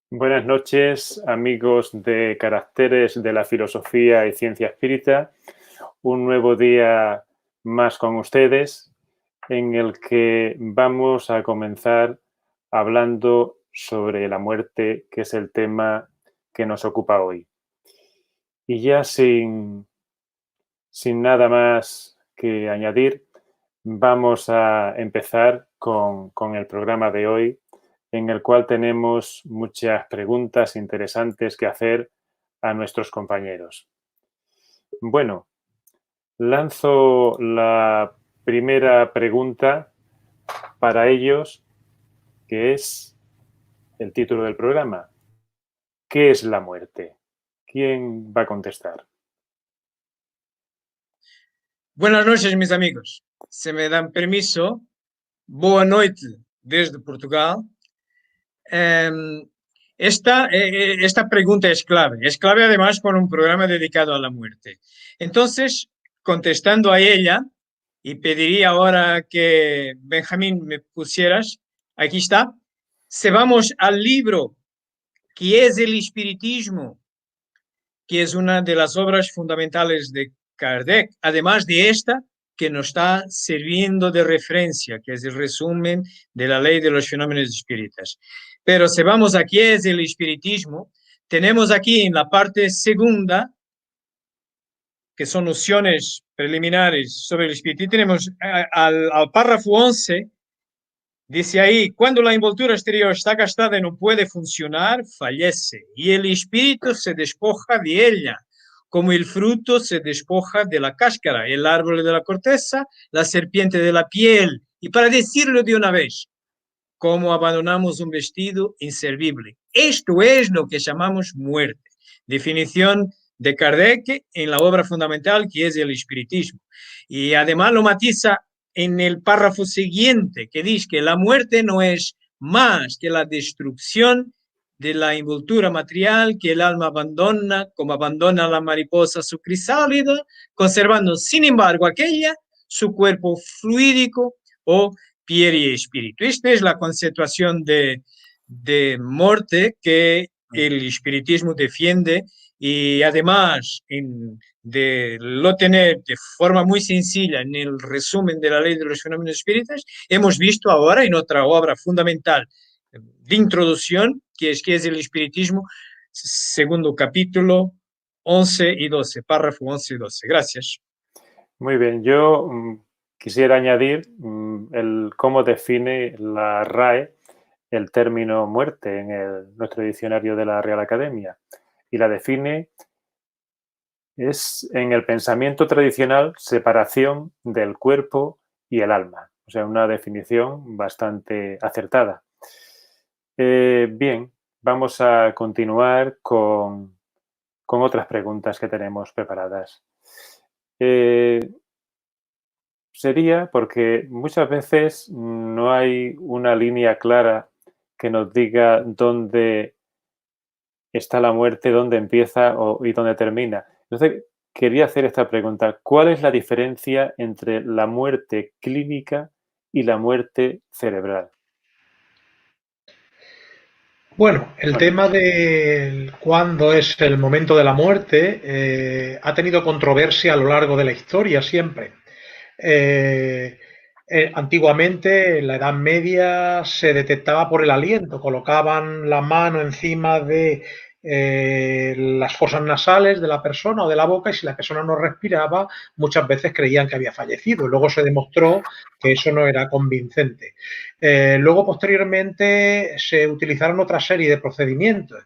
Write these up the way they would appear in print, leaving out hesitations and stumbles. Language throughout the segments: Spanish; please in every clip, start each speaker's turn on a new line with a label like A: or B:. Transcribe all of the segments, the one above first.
A: Buenas noches, amigos de Caracteres de la Filosofía y Ciencia Espírita. Un nuevo día más con ustedes, en el que vamos a comenzar hablando sobre la muerte, que es el tema que nos ocupa hoy. Y ya sin nada más que añadir, vamos a empezar con el programa de hoy, en el cual tenemos muchas preguntas interesantes que hacer a nuestros compañeros. Bueno, lanzo la primera pregunta para ellos, que es el título del programa. ¿Qué es la muerte? ¿Quién va a contestar?
B: Buenas noches, mis amigos. Se me dan permiso. Boa noite desde Portugal. Esta pregunta es clave además con un programa dedicado a la muerte. Entonces, contestando a ella, y pediría ahora que Benjamín me pusieras, aquí está, si vamos al libro que es el Espiritismo, que es una de las obras fundamentales de Kardec, además de esta que nos está sirviendo de referencia, que es el resumen de la ley de los fenómenos espíritas. Pero si vamos a qué es el espiritismo, tenemos aquí en la parte segunda, que son nociones preliminares sobre el espíritu, tenemos al párrafo 11, dice ahí, cuando la envoltura exterior está gastada y no puede funcionar, fallece, y el espíritu se despoja de ella, como el fruto se despoja de la cáscara, el árbol de la corteza, la serpiente de la piel. Y para decirlo de una vez, como abandonamos un vestido inservible. Esto es lo que llamamos muerte. Definición de Kardec en la obra fundamental que es el espiritismo. Y además lo matiza en el párrafo siguiente, que dice que la muerte no es más que la destrucción de la envoltura material que el alma abandona, como abandona la mariposa su crisálida, conservando, sin embargo, aquella su cuerpo fluídico o piel y espíritu. Esta es la conceptuación de muerte que el espiritismo defiende y además de lo tener de forma muy sencilla en el resumen de la ley de los fenómenos espíritas, hemos visto ahora en otra obra fundamental de introducción, que es el espiritismo, segundo capítulo, 11 y 12, párrafo 11 y 12. Gracias.
A: Muy bien, yo quisiera añadir el cómo define la RAE el término muerte en nuestro diccionario de la Real Academia. Y la define es en el pensamiento tradicional separación del cuerpo y el alma. O sea, una definición bastante acertada. Bien, vamos a continuar con otras preguntas que tenemos preparadas. Sería porque muchas veces no hay una línea clara que nos diga dónde está la muerte, dónde empieza y dónde termina. Entonces, quería hacer esta pregunta. ¿Cuál es la diferencia entre la muerte clínica y la muerte cerebral?
C: Bueno, el tema de cuándo es el momento de la muerte ha tenido controversia a lo largo de la historia siempre. Antiguamente, en la Edad Media, se detectaba por el aliento, colocaban la mano encima de las fosas nasales de la persona o de la boca y si la persona no respiraba, muchas veces creían que había fallecido. Luego se demostró que eso no era convincente. Luego, posteriormente, se utilizaron otra serie de procedimientos.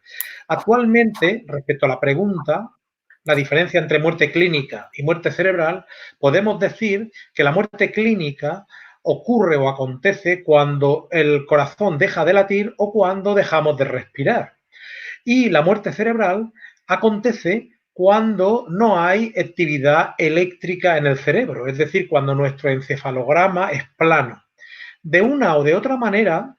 C: Actualmente, respecto a la pregunta, la diferencia entre muerte clínica y muerte cerebral, podemos decir que la muerte clínica ocurre o acontece cuando el corazón deja de latir o cuando dejamos de respirar. Y la muerte cerebral acontece cuando no hay actividad eléctrica en el cerebro, es decir, cuando nuestro encefalograma es plano. De una o de otra manera,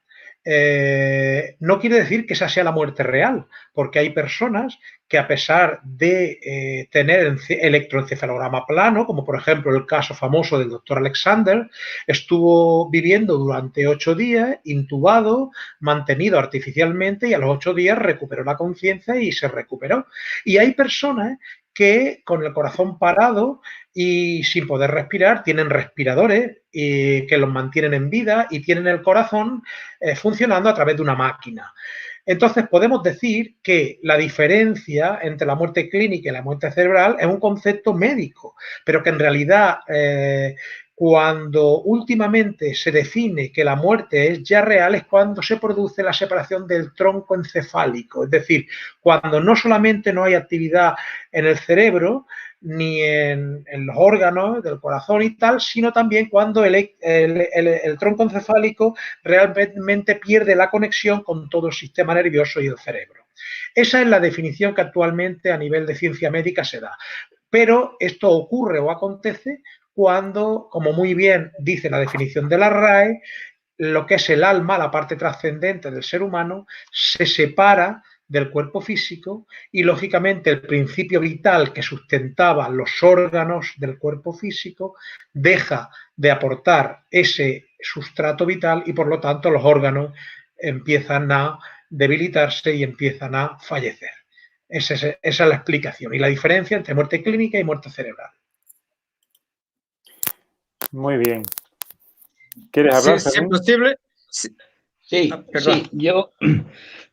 C: no quiere decir que esa sea la muerte real, porque hay personas que, a pesar de tener electroencefalograma plano, como por ejemplo el caso famoso del doctor Alexander, estuvo viviendo durante 8 días, intubado, mantenido artificialmente, y a los 8 días recuperó la conciencia y se recuperó. Y hay personas que con el corazón parado y sin poder respirar tienen respiradores que los mantienen en vida y tienen el corazón funcionando a través de una máquina. Entonces podemos decir que la diferencia entre la muerte clínica y la muerte cerebral es un concepto médico, pero que en realidad cuando últimamente se define que la muerte es ya real es cuando se produce la separación del tronco encefálico, es decir, cuando no solamente no hay actividad en el cerebro ni en los órganos del corazón y tal, sino también cuando el tronco encefálico realmente pierde la conexión con todo el sistema nervioso y el cerebro. Esa es la definición que actualmente a nivel de ciencia médica se da. Pero esto ocurre o acontece cuando, como muy bien dice la definición de la RAE, lo que es el alma, la parte trascendente del ser humano, se separa del cuerpo físico y, lógicamente, el principio vital que sustentaba los órganos del cuerpo físico deja de aportar ese sustrato vital y, por lo tanto, los órganos empiezan a debilitarse y empiezan a fallecer. Esa es la explicación y la diferencia entre muerte clínica y muerte cerebral.
A: Muy bien. ¿Quieres hablar?
B: Si es posible.
D: Sí, yo,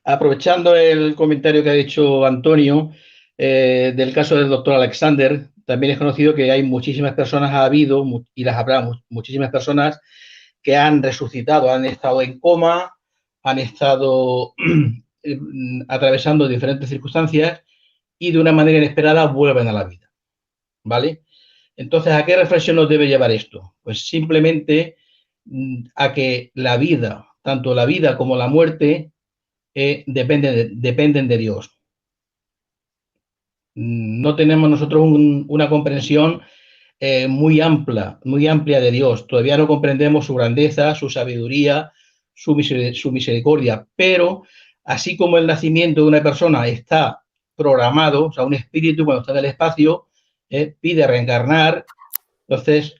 D: aprovechando el comentario que ha dicho Antonio del caso del doctor Alexander, también es conocido que hay muchísimas personas, ha habido y las habrá muchísimas personas que han resucitado, han estado en coma, han estado atravesando diferentes circunstancias y de una manera inesperada vuelven a la vida, ¿vale? Entonces, ¿a qué reflexión nos debe llevar esto? Pues simplemente a que la vida, tanto la vida como la muerte, dependen de Dios. No tenemos nosotros una comprensión muy amplia de Dios. Todavía no comprendemos su grandeza, su sabiduría, su misericordia, pero así como el nacimiento de una persona está programado, o sea, un espíritu cuando está en el espacio pide reencarnar. Entonces,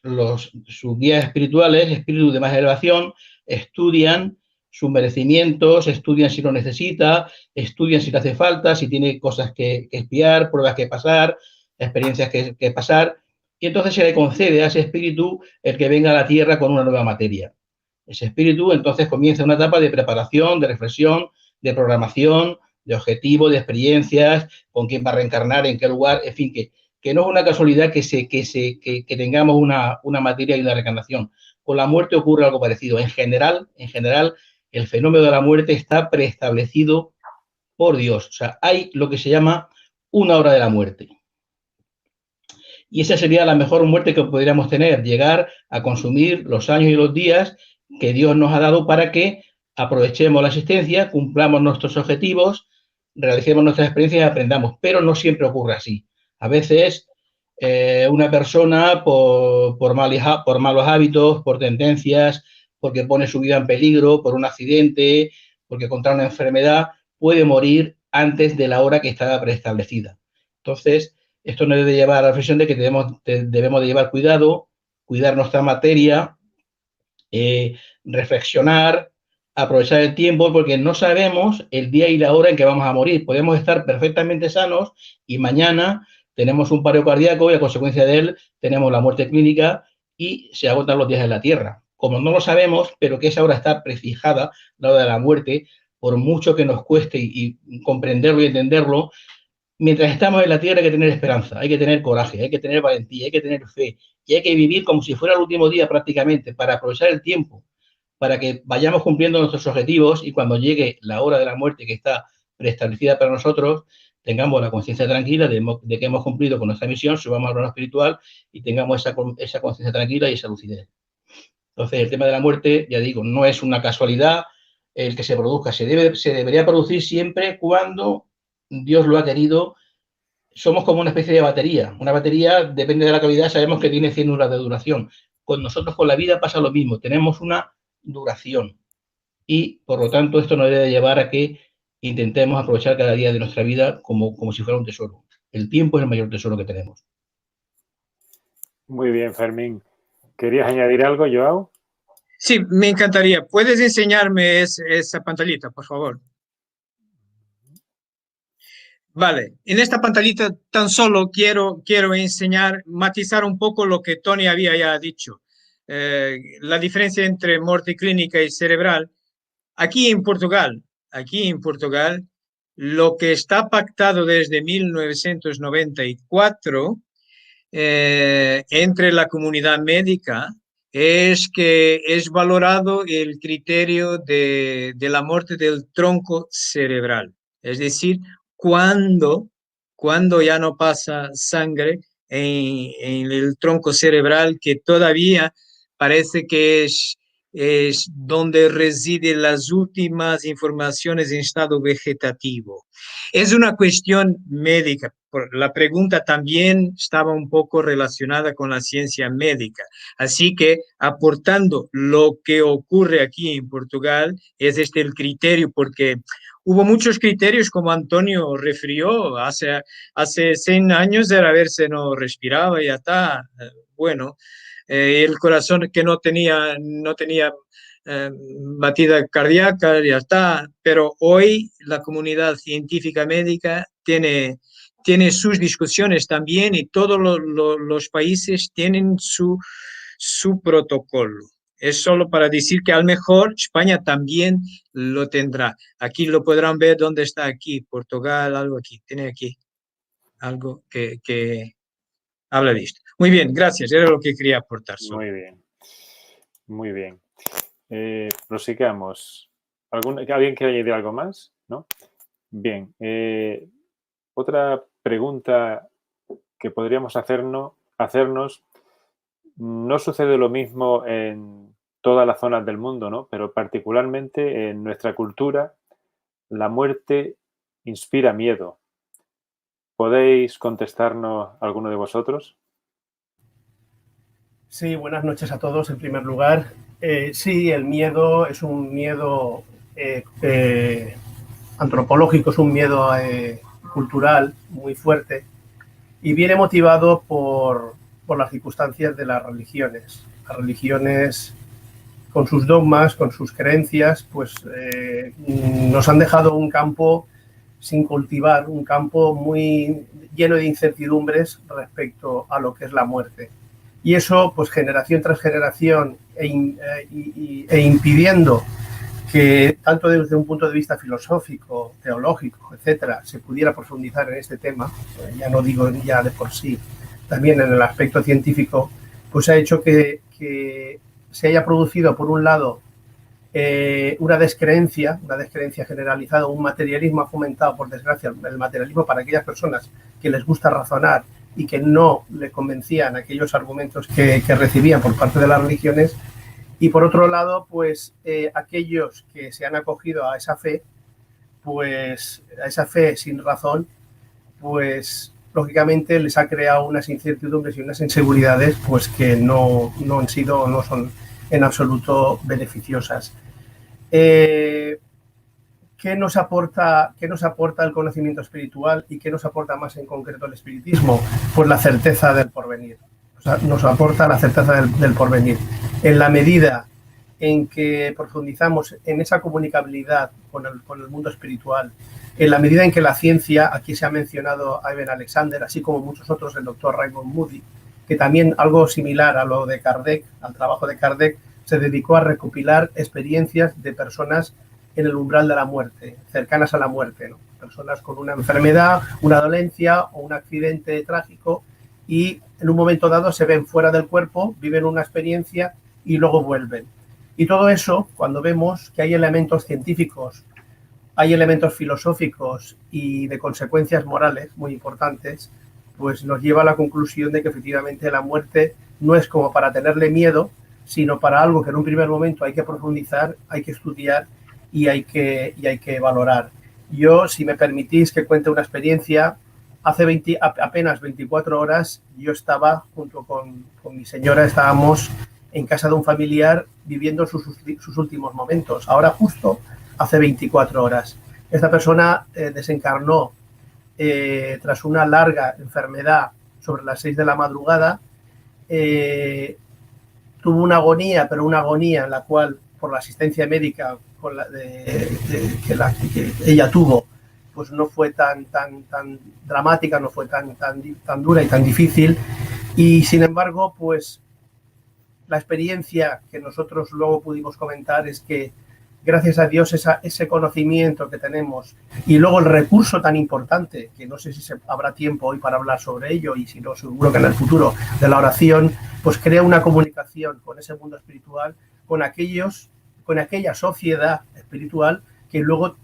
D: sus guías espirituales, espíritus de más elevación, estudian sus merecimientos, estudian si lo necesita, estudian si le hace falta, si tiene cosas que expiar, pruebas que pasar, experiencias que pasar, y entonces se le concede a ese espíritu el que venga a la Tierra con una nueva materia. Ese espíritu entonces comienza una etapa de preparación, de reflexión, de programación, de objetivo, de experiencias, con quién va a reencarnar, en qué lugar, en fin, que no es una casualidad que tengamos una materia y una reencarnación. Con la muerte ocurre algo parecido. En general, el fenómeno de la muerte está preestablecido por Dios. O sea, hay lo que se llama una hora de la muerte. Y esa sería la mejor muerte que podríamos tener, llegar a consumir los años y los días que Dios nos ha dado para que aprovechemos la existencia, cumplamos nuestros objetivos, realicemos nuestras experiencias y aprendamos. Pero no siempre ocurre así. A veces una persona por malos hábitos, por tendencias, porque pone su vida en peligro, por un accidente, porque contrae una enfermedad, puede morir antes de la hora que estaba preestablecida. Entonces, esto nos debe llevar a la reflexión de que debemos de llevar cuidado, cuidar nuestra materia, reflexionar, aprovechar el tiempo, porque no sabemos el día y la hora en que vamos a morir. Podemos estar perfectamente sanos y mañana tenemos un paro cardíaco y a consecuencia de él tenemos la muerte clínica y se agotan los días en la Tierra. Como no lo sabemos, pero que esa hora está prefijada, la hora de la muerte, por mucho que nos cueste y comprenderlo y entenderlo, mientras estamos en la Tierra hay que tener esperanza, hay que tener coraje, hay que tener valentía, hay que tener fe y hay que vivir como si fuera el último día prácticamente para aprovechar el tiempo, para que vayamos cumpliendo nuestros objetivos y cuando llegue la hora de la muerte que está preestablecida para nosotros, tengamos la conciencia tranquila de que hemos cumplido con nuestra misión, subamos al plano espiritual y tengamos esa conciencia tranquila y esa lucidez. Entonces, el tema de la muerte, ya digo, no es una casualidad el que se produzca, se debería producir siempre cuando Dios lo ha querido. Somos como una especie de batería. Una batería, depende de la calidad, sabemos que tiene 100 horas de duración. Con nosotros, con la vida, pasa lo mismo. Tenemos una duración. Y, por lo tanto, esto nos debe llevar a que intentemos aprovechar cada día de nuestra vida como si fuera un tesoro. El tiempo es el mayor tesoro que tenemos.
A: Muy bien, Fermín. ¿Querías añadir algo, Joao?
B: Sí, me encantaría. ¿Puedes enseñarme esa pantallita, por favor? Vale, en esta pantallita tan solo quiero enseñar, matizar un poco lo que Tony había ya dicho. La diferencia entre muerte clínica y cerebral. Aquí en Portugal, lo que está pactado desde 1994 entre la comunidad médica es que es valorado el criterio de la muerte del tronco cerebral. Es decir, cuando ya no pasa sangre en el tronco cerebral, que todavía parece que es donde residen las últimas informaciones en estado vegetativo. Es una cuestión médica. La pregunta también estaba un poco relacionada con la ciencia médica. Así que aportando lo que ocurre aquí en Portugal, es el criterio, porque hubo muchos criterios, como Antonio refirió, hace 100 años era ver si no respiraba y ya está. Bueno, el corazón que no tenía batida cardíaca, ya está. Pero hoy la comunidad científica médica tiene sus discusiones también, y todos los países tienen su protocolo. Es solo para decir que a lo mejor España también lo tendrá. Aquí lo podrán ver dónde está aquí, Portugal, algo aquí, tiene aquí algo que habla de esto. Muy bien, gracias, era lo que quería aportar. Solo.
A: Muy bien, muy bien. Prosigamos. ¿Alguien quiere añadir algo más? ¿No? Bien. Otra pregunta que podríamos hacernos, no sucede lo mismo en todas las zonas del mundo, ¿no? Pero particularmente en nuestra cultura, la muerte inspira miedo. ¿Podéis contestarnos alguno de vosotros?
E: Sí, buenas noches a todos en primer lugar. Sí, el miedo es un miedo antropológico, es un miedo cultural muy fuerte y viene motivado por las circunstancias de las religiones. Las religiones, con sus dogmas, con sus creencias, pues nos han dejado un campo sin cultivar, un campo muy lleno de incertidumbres respecto a lo que es la muerte. Y eso, pues generación tras generación, e impidiendo que, tanto desde un punto de vista filosófico, teológico, etcétera, se pudiera profundizar en este tema, ya no digo ya de por sí, también en el aspecto científico, pues ha hecho que se haya producido, por un lado, una descreencia generalizada, un materialismo ha fomentado, por desgracia, el materialismo para aquellas personas que les gusta razonar y que no le convencían aquellos argumentos que recibían por parte de las religiones. Y por otro lado, pues aquellos que se han acogido a esa fe, pues a esa fe sin razón, pues lógicamente les ha creado unas incertidumbres y unas inseguridades pues que no son en absoluto beneficiosas. ¿Qué nos aporta el conocimiento espiritual y qué nos aporta más en concreto el espiritismo? Pues la certeza del porvenir. O sea, nos aporta la certeza del porvenir. En la medida en que profundizamos en esa comunicabilidad con el mundo espiritual, en la medida en que la ciencia, aquí se ha mencionado a Eben Alexander, así como muchos otros, el doctor Raymond Moody, que también algo similar a lo de Kardec, al trabajo de Kardec, se dedicó a recopilar experiencias de personas en el umbral de la muerte, cercanas a la muerte, ¿no? Personas con una enfermedad, una dolencia o un accidente trágico, y en un momento dado se ven fuera del cuerpo, viven una experiencia y luego vuelven. Y todo eso, cuando vemos que hay elementos científicos, hay elementos filosóficos y de consecuencias morales muy importantes, pues nos lleva a la conclusión de que efectivamente la muerte no es como para tenerle miedo, sino para algo que en un primer momento hay que profundizar, hay que estudiar y hay que valorar. Yo, si me permitís que cuente una experiencia, hace apenas 24 horas yo estaba junto con mi señora, estábamos en casa de un familiar viviendo sus últimos momentos. Ahora justo hace 24 horas. Esta persona desencarnó tras una larga enfermedad sobre las 6 de la madrugada. Tuvo una agonía, pero una agonía en la cual, por la asistencia médica que ella tuvo, pues no fue tan dramática, no fue tan dura y tan difícil. Y sin embargo, pues la experiencia que nosotros luego pudimos comentar es que gracias a Dios ese conocimiento que tenemos y luego el recurso tan importante, que no sé si habrá tiempo hoy para hablar sobre ello y si no, seguro que en el futuro, de la oración, pues crea una comunicación con ese mundo espiritual, con aquella sociedad espiritual que luego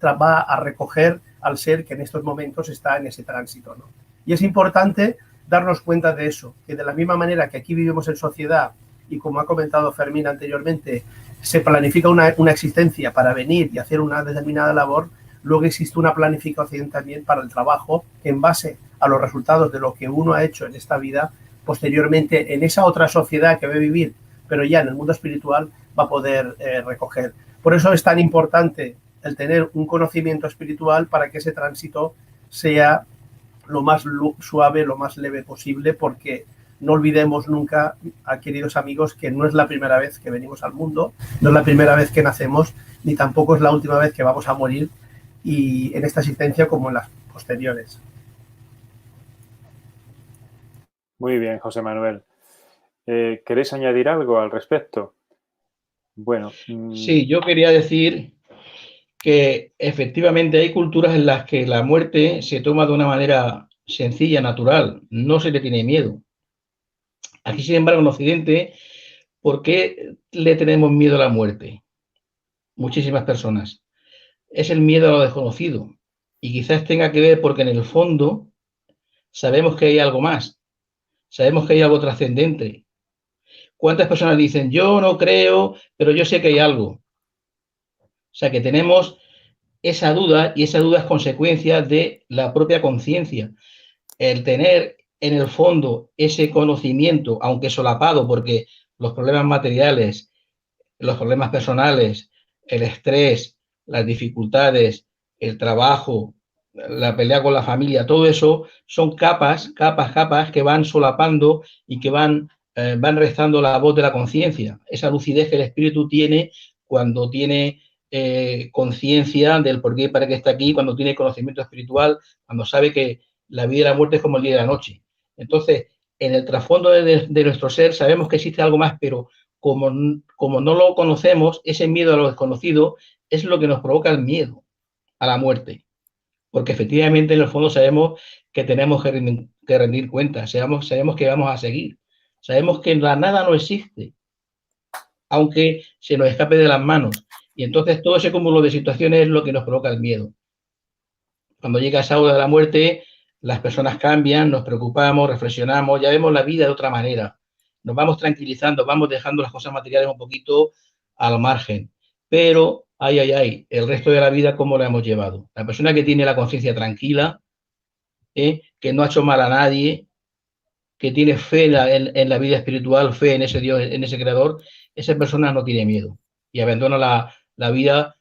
E: va a recoger al ser que en estos momentos está en ese tránsito, ¿no? Y es importante darnos cuenta de eso, que de la misma manera que aquí vivimos en sociedad y como ha comentado Fermín anteriormente, se planifica una existencia para venir y hacer una determinada labor, luego existe una planificación también para el trabajo en base a los resultados de lo que uno ha hecho en esta vida, posteriormente en esa otra sociedad que va a vivir, pero ya en el mundo espiritual va a poder recoger. Por eso es tan importante el tener un conocimiento espiritual para que ese tránsito sea lo más suave, lo más leve posible, porque no olvidemos nunca, queridos amigos, que no es la primera vez que venimos al mundo, no es la primera vez que nacemos, ni tampoco es la última vez que vamos a morir, y en esta existencia como en las posteriores.
A: Muy bien, José Manuel. ¿Queréis añadir algo al respecto? Bueno.
D: Sí, yo quería decir que efectivamente hay culturas en las que la muerte se toma de una manera sencilla, natural, no se le tiene miedo. Aquí, sin embargo, en Occidente, ¿por qué le tenemos miedo a la muerte? Muchísimas personas. Es el miedo a lo desconocido. Y quizás tenga que ver porque en el fondo sabemos que hay algo más, sabemos que hay algo trascendente. ¿Cuántas personas dicen, yo no creo, pero yo sé que hay algo? O sea, que tenemos esa duda y esa duda es consecuencia de la propia conciencia. El tener en el fondo ese conocimiento, aunque solapado, porque los problemas materiales, los problemas personales, el estrés, las dificultades, el trabajo, la pelea con la familia, todo eso son capas que van solapando y que van rezando la voz de la conciencia, esa lucidez que el espíritu tiene cuando tiene conciencia del por qué y para qué está aquí, cuando tiene conocimiento espiritual, cuando sabe que la vida y la muerte es como el día y la noche. Entonces, en el trasfondo de nuestro ser sabemos que existe algo más, pero como no lo conocemos, ese miedo a lo desconocido es lo que nos provoca el miedo a la muerte. Porque efectivamente en el fondo sabemos que tenemos que rendir cuentas, sabemos que vamos a seguir, sabemos que la nada no existe, aunque se nos escape de las manos. Y entonces todo ese cúmulo de situaciones es lo que nos provoca el miedo. Cuando llega esa hora de la muerte, las personas cambian, nos preocupamos, reflexionamos, ya vemos la vida de otra manera. Nos vamos tranquilizando, vamos dejando las cosas materiales un poquito al margen. Pero, el resto de la vida, ¿cómo lo hemos llevado? La persona que tiene la conciencia tranquila, que no ha hecho mal a nadie, que tiene fe en la vida espiritual, fe en ese Dios, en ese Creador, esa persona no tiene miedo y abandona la vida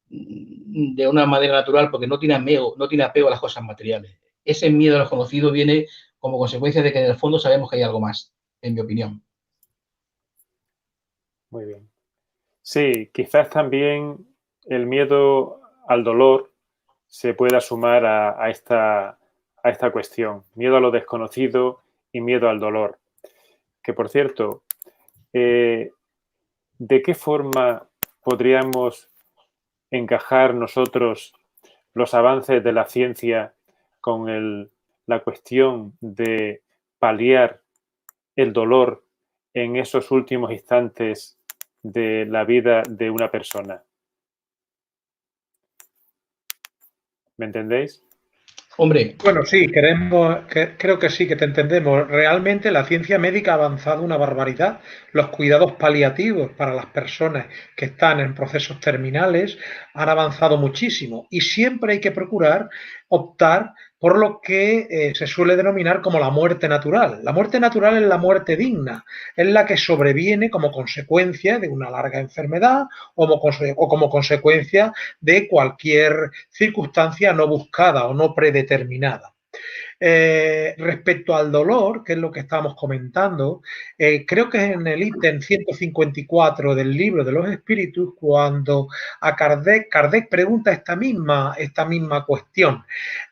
D: de una manera natural porque no tiene apego a las cosas materiales. Ese miedo a lo conocido viene como consecuencia de que en el fondo sabemos que hay algo más, en mi opinión.
A: Muy bien. Sí, quizás también el miedo al dolor se pueda sumar a esta cuestión. Miedo a lo desconocido y miedo al dolor. Que, por cierto, ¿de qué forma podríamos encajar nosotros los avances de la ciencia con la cuestión de paliar el dolor en esos últimos instantes de la vida de una persona? ¿Me entendéis?
D: Hombre,
C: Bueno, sí, creo que sí, que te entendemos. Realmente la ciencia médica ha avanzado una barbaridad. Los cuidados paliativos para las personas que están en procesos terminales han avanzado muchísimo y siempre hay que procurar optar por lo que se suele denominar como la muerte natural. La muerte natural es la muerte digna, es la que sobreviene como consecuencia de una larga enfermedad o como consecuencia de cualquier circunstancia no buscada o no predeterminada. Respecto al dolor, que es lo que estamos comentando, creo que es en el ítem 154 del libro de los espíritus cuando a Kardec pregunta esta misma cuestión.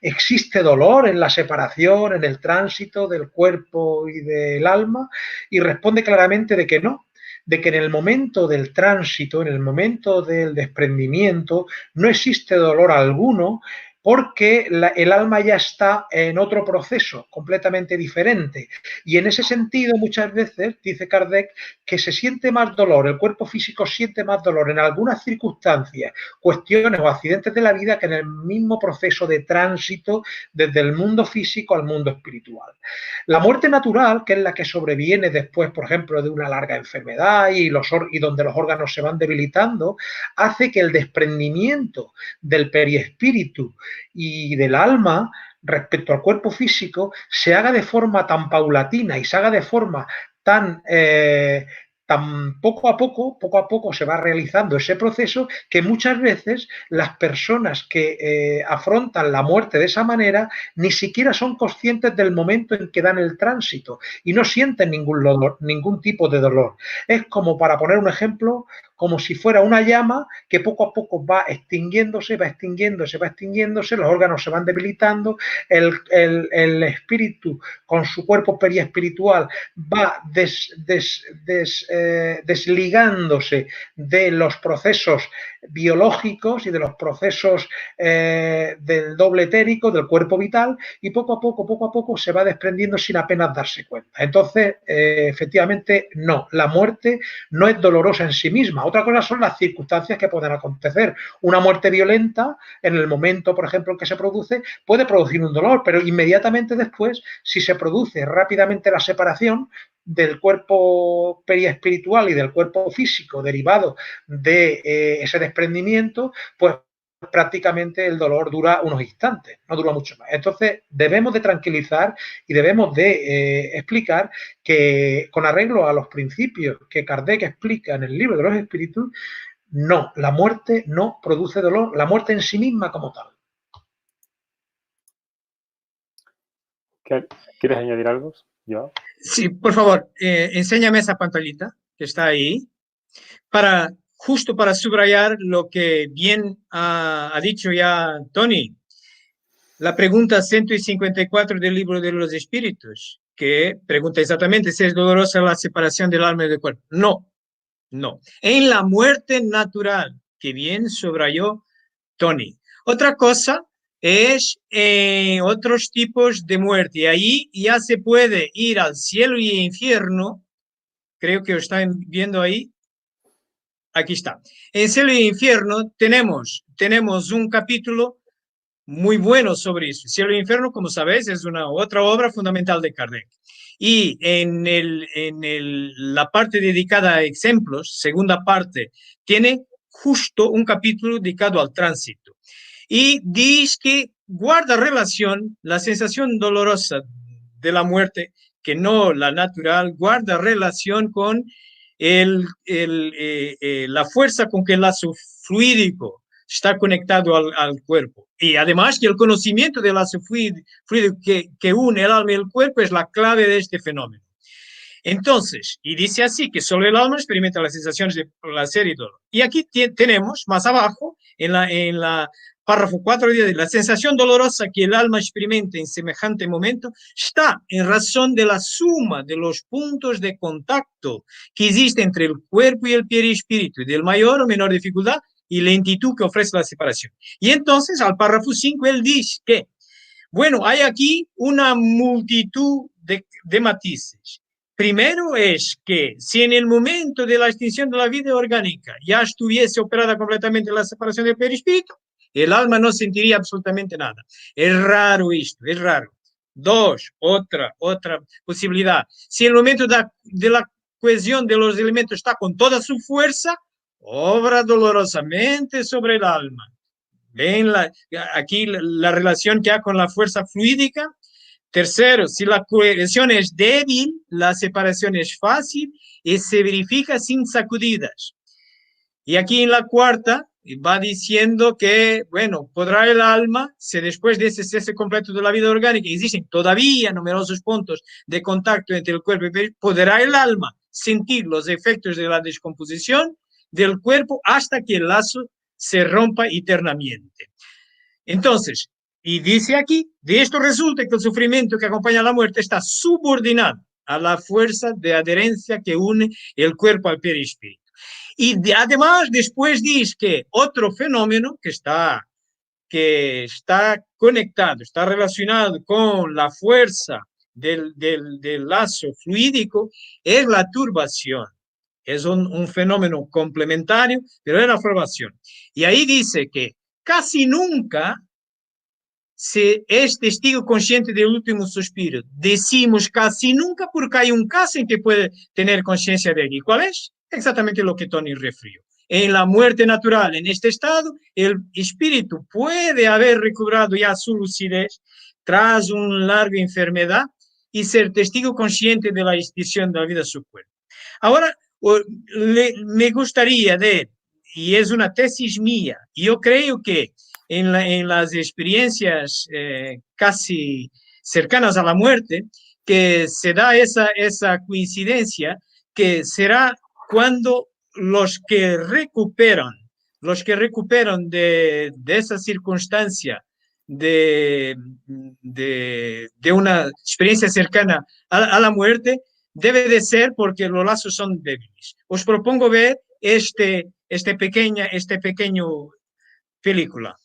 C: ¿Existe dolor en la separación, en el tránsito del cuerpo y del alma? Y responde claramente de que en el momento del tránsito, en el momento del desprendimiento, no existe dolor alguno porque el alma ya está en otro proceso completamente diferente. Y en ese sentido, muchas veces, dice Kardec, que se siente más dolor, el cuerpo físico siente más dolor en algunas circunstancias, cuestiones o accidentes de la vida que en el mismo proceso de tránsito desde el mundo físico al mundo espiritual. La muerte natural, que es la que sobreviene después, por ejemplo, de una larga enfermedad y donde los órganos se van debilitando, hace que el desprendimiento del periespíritu y del alma respecto al cuerpo físico se haga de forma tan paulatina y se haga de forma tan poco a poco se va realizando ese proceso que muchas veces las personas que afrontan la muerte de esa manera ni siquiera son conscientes del momento en que dan el tránsito y no sienten ningún tipo de dolor. Es como, para poner un ejemplo, como si fuera una llama que poco a poco va extinguiéndose, los órganos se van debilitando, el espíritu con su cuerpo periespiritual va desligándose de los procesos biológicos y de los procesos del doble etérico, del cuerpo vital, y poco a poco se va desprendiendo sin apenas darse cuenta. Entonces, efectivamente, no, la muerte no es dolorosa en sí misma. Otra cosa son las circunstancias que pueden acontecer. Una muerte violenta, en el momento, por ejemplo, en que se produce, puede producir un dolor, pero inmediatamente después, si se produce rápidamente la separación del cuerpo periespiritual y del cuerpo físico derivado de ese desprendimiento, pues prácticamente el dolor dura unos instantes, no dura mucho más. Entonces debemos de tranquilizar y debemos de explicar que con arreglo a los principios que Kardec explica en el libro de los espíritus, no, la muerte no produce dolor, la muerte en sí misma como tal.
A: ¿Quieres añadir algo, Joao?
B: Sí, por favor, enséñame esa pantallita que está ahí, justo para subrayar lo que bien ha dicho ya Tony. La pregunta 154 del libro de los espíritus, que pregunta exactamente si es dolorosa la separación del alma y del cuerpo. No, no. En la muerte natural, que bien subrayó Tony. Otra cosa es otros tipos de muerte. Y ahí ya se puede ir al cielo y infierno. Creo que lo están viendo ahí. Aquí está. En cielo y infierno tenemos un capítulo muy bueno sobre eso. Cielo e Infierno, como sabéis, es una otra obra fundamental de Kardec. Y en la parte dedicada a ejemplos, segunda parte, tiene justo un capítulo dedicado al tránsito. Y dice que guarda relación, la sensación dolorosa de la muerte, que no la natural, guarda relación con la fuerza con que el lazo fluídico está conectado al cuerpo. Y además que el conocimiento del lazo fluido que une el alma y el cuerpo es la clave de este fenómeno. Entonces, y dice así, que solo el alma experimenta las sensaciones de placer y dolor. Y aquí tenemos, más abajo, en la párrafo 4, dice, la sensación dolorosa que el alma experimenta en semejante momento está en razón de la suma de los puntos de contacto que existe entre el cuerpo y el perispíritu, y del mayor o menor dificultad y lentitud que ofrece la separación. Y entonces, al párrafo 5, él dice que, bueno, hay aquí una multitud de matices. Primero es que si en el momento de la extinción de la vida orgánica ya estuviese operada completamente la separación del perispíritu, el alma no sentiría absolutamente nada. Es raro esto, es raro. Dos, otra posibilidad. Si el momento de la cohesión de los elementos está con toda su fuerza, obra dolorosamente sobre el alma. Ven aquí la relación que hay con la fuerza fluídica. Tercero, si la cohesión es débil, la separación es fácil y se verifica sin sacudidas. Y aquí en la cuarta va diciendo que, bueno, podrá el alma, si después de ese cese completo de la vida orgánica existen todavía numerosos puntos de contacto entre el cuerpo y el espíritu, podrá el alma sentir los efectos de la descomposición del cuerpo hasta que el lazo se rompa eternamente. Entonces, y dice aquí, de esto resulta que el sufrimiento que acompaña a la muerte está subordinado a la fuerza de adherencia que une el cuerpo al perispíritu. Y además después dice que otro fenómeno que está conectado, está relacionado con la fuerza del lazo fluídico, es la turbación. Es un fenómeno complementario, pero es la formación. Y ahí dice que casi nunca se es testigo consciente del último suspiro. Decimos casi nunca porque hay un caso en que puede tener conciencia de él. ¿Y cuál es? Exactamente lo que Tony refirió. En la muerte natural, en este estado, el espíritu puede haber recobrado ya su lucidez tras una larga enfermedad y ser testigo consciente de la extinción de la vida de su cuerpo. Ahora, me gustaría y es una tesis mía, yo creo que en las experiencias casi cercanas a la muerte, que se da esa coincidencia que será cuando los que recuperan de esa circunstancia de una experiencia cercana a la muerte, debe de ser porque los lazos son débiles. Os propongo ver este pequeño película.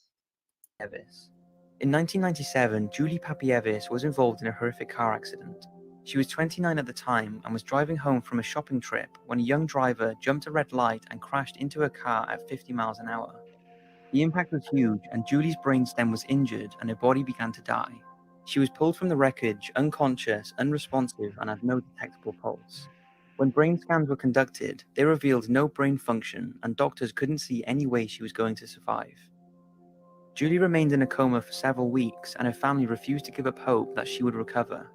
F: In 1997, Julie Papievis was involved in a horrific car accident. She was 29 at the time and was driving home from a shopping trip when a young driver jumped a red light and crashed into her car at 50 miles an hour. The impact was huge and Julie's brainstem was injured and her body began to die. She was pulled from the wreckage, unconscious, unresponsive, and had no detectable pulse. When brain scans were conducted, they revealed no brain function and doctors couldn't see any way she was going to survive. Julie remained in a coma for several weeks and her family refused to give up hope that she would recover.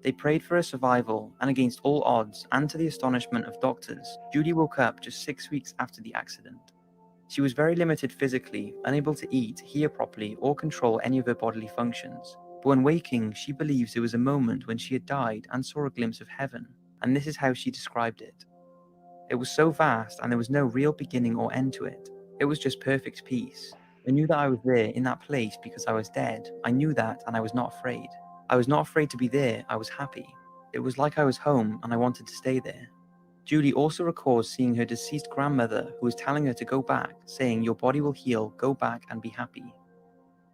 F: They prayed for her survival, and against all odds, and to the astonishment of doctors, Julie woke up just 6 weeks after the accident. She was very limited physically, unable to eat, hear properly, or control any of her bodily functions. But when waking, she believes there was a moment when she had died and saw a glimpse of heaven, and this is how she described it. It was so vast and there was no real beginning or end to it. It was just perfect peace. I knew that I was there in that place because I was dead. I knew that and I was not afraid. I was not afraid to be there, I was happy. It was like I was home and I wanted to stay there. Julie also recalls seeing her deceased grandmother who was telling her to go back, saying, "Your body will heal, go back and be happy."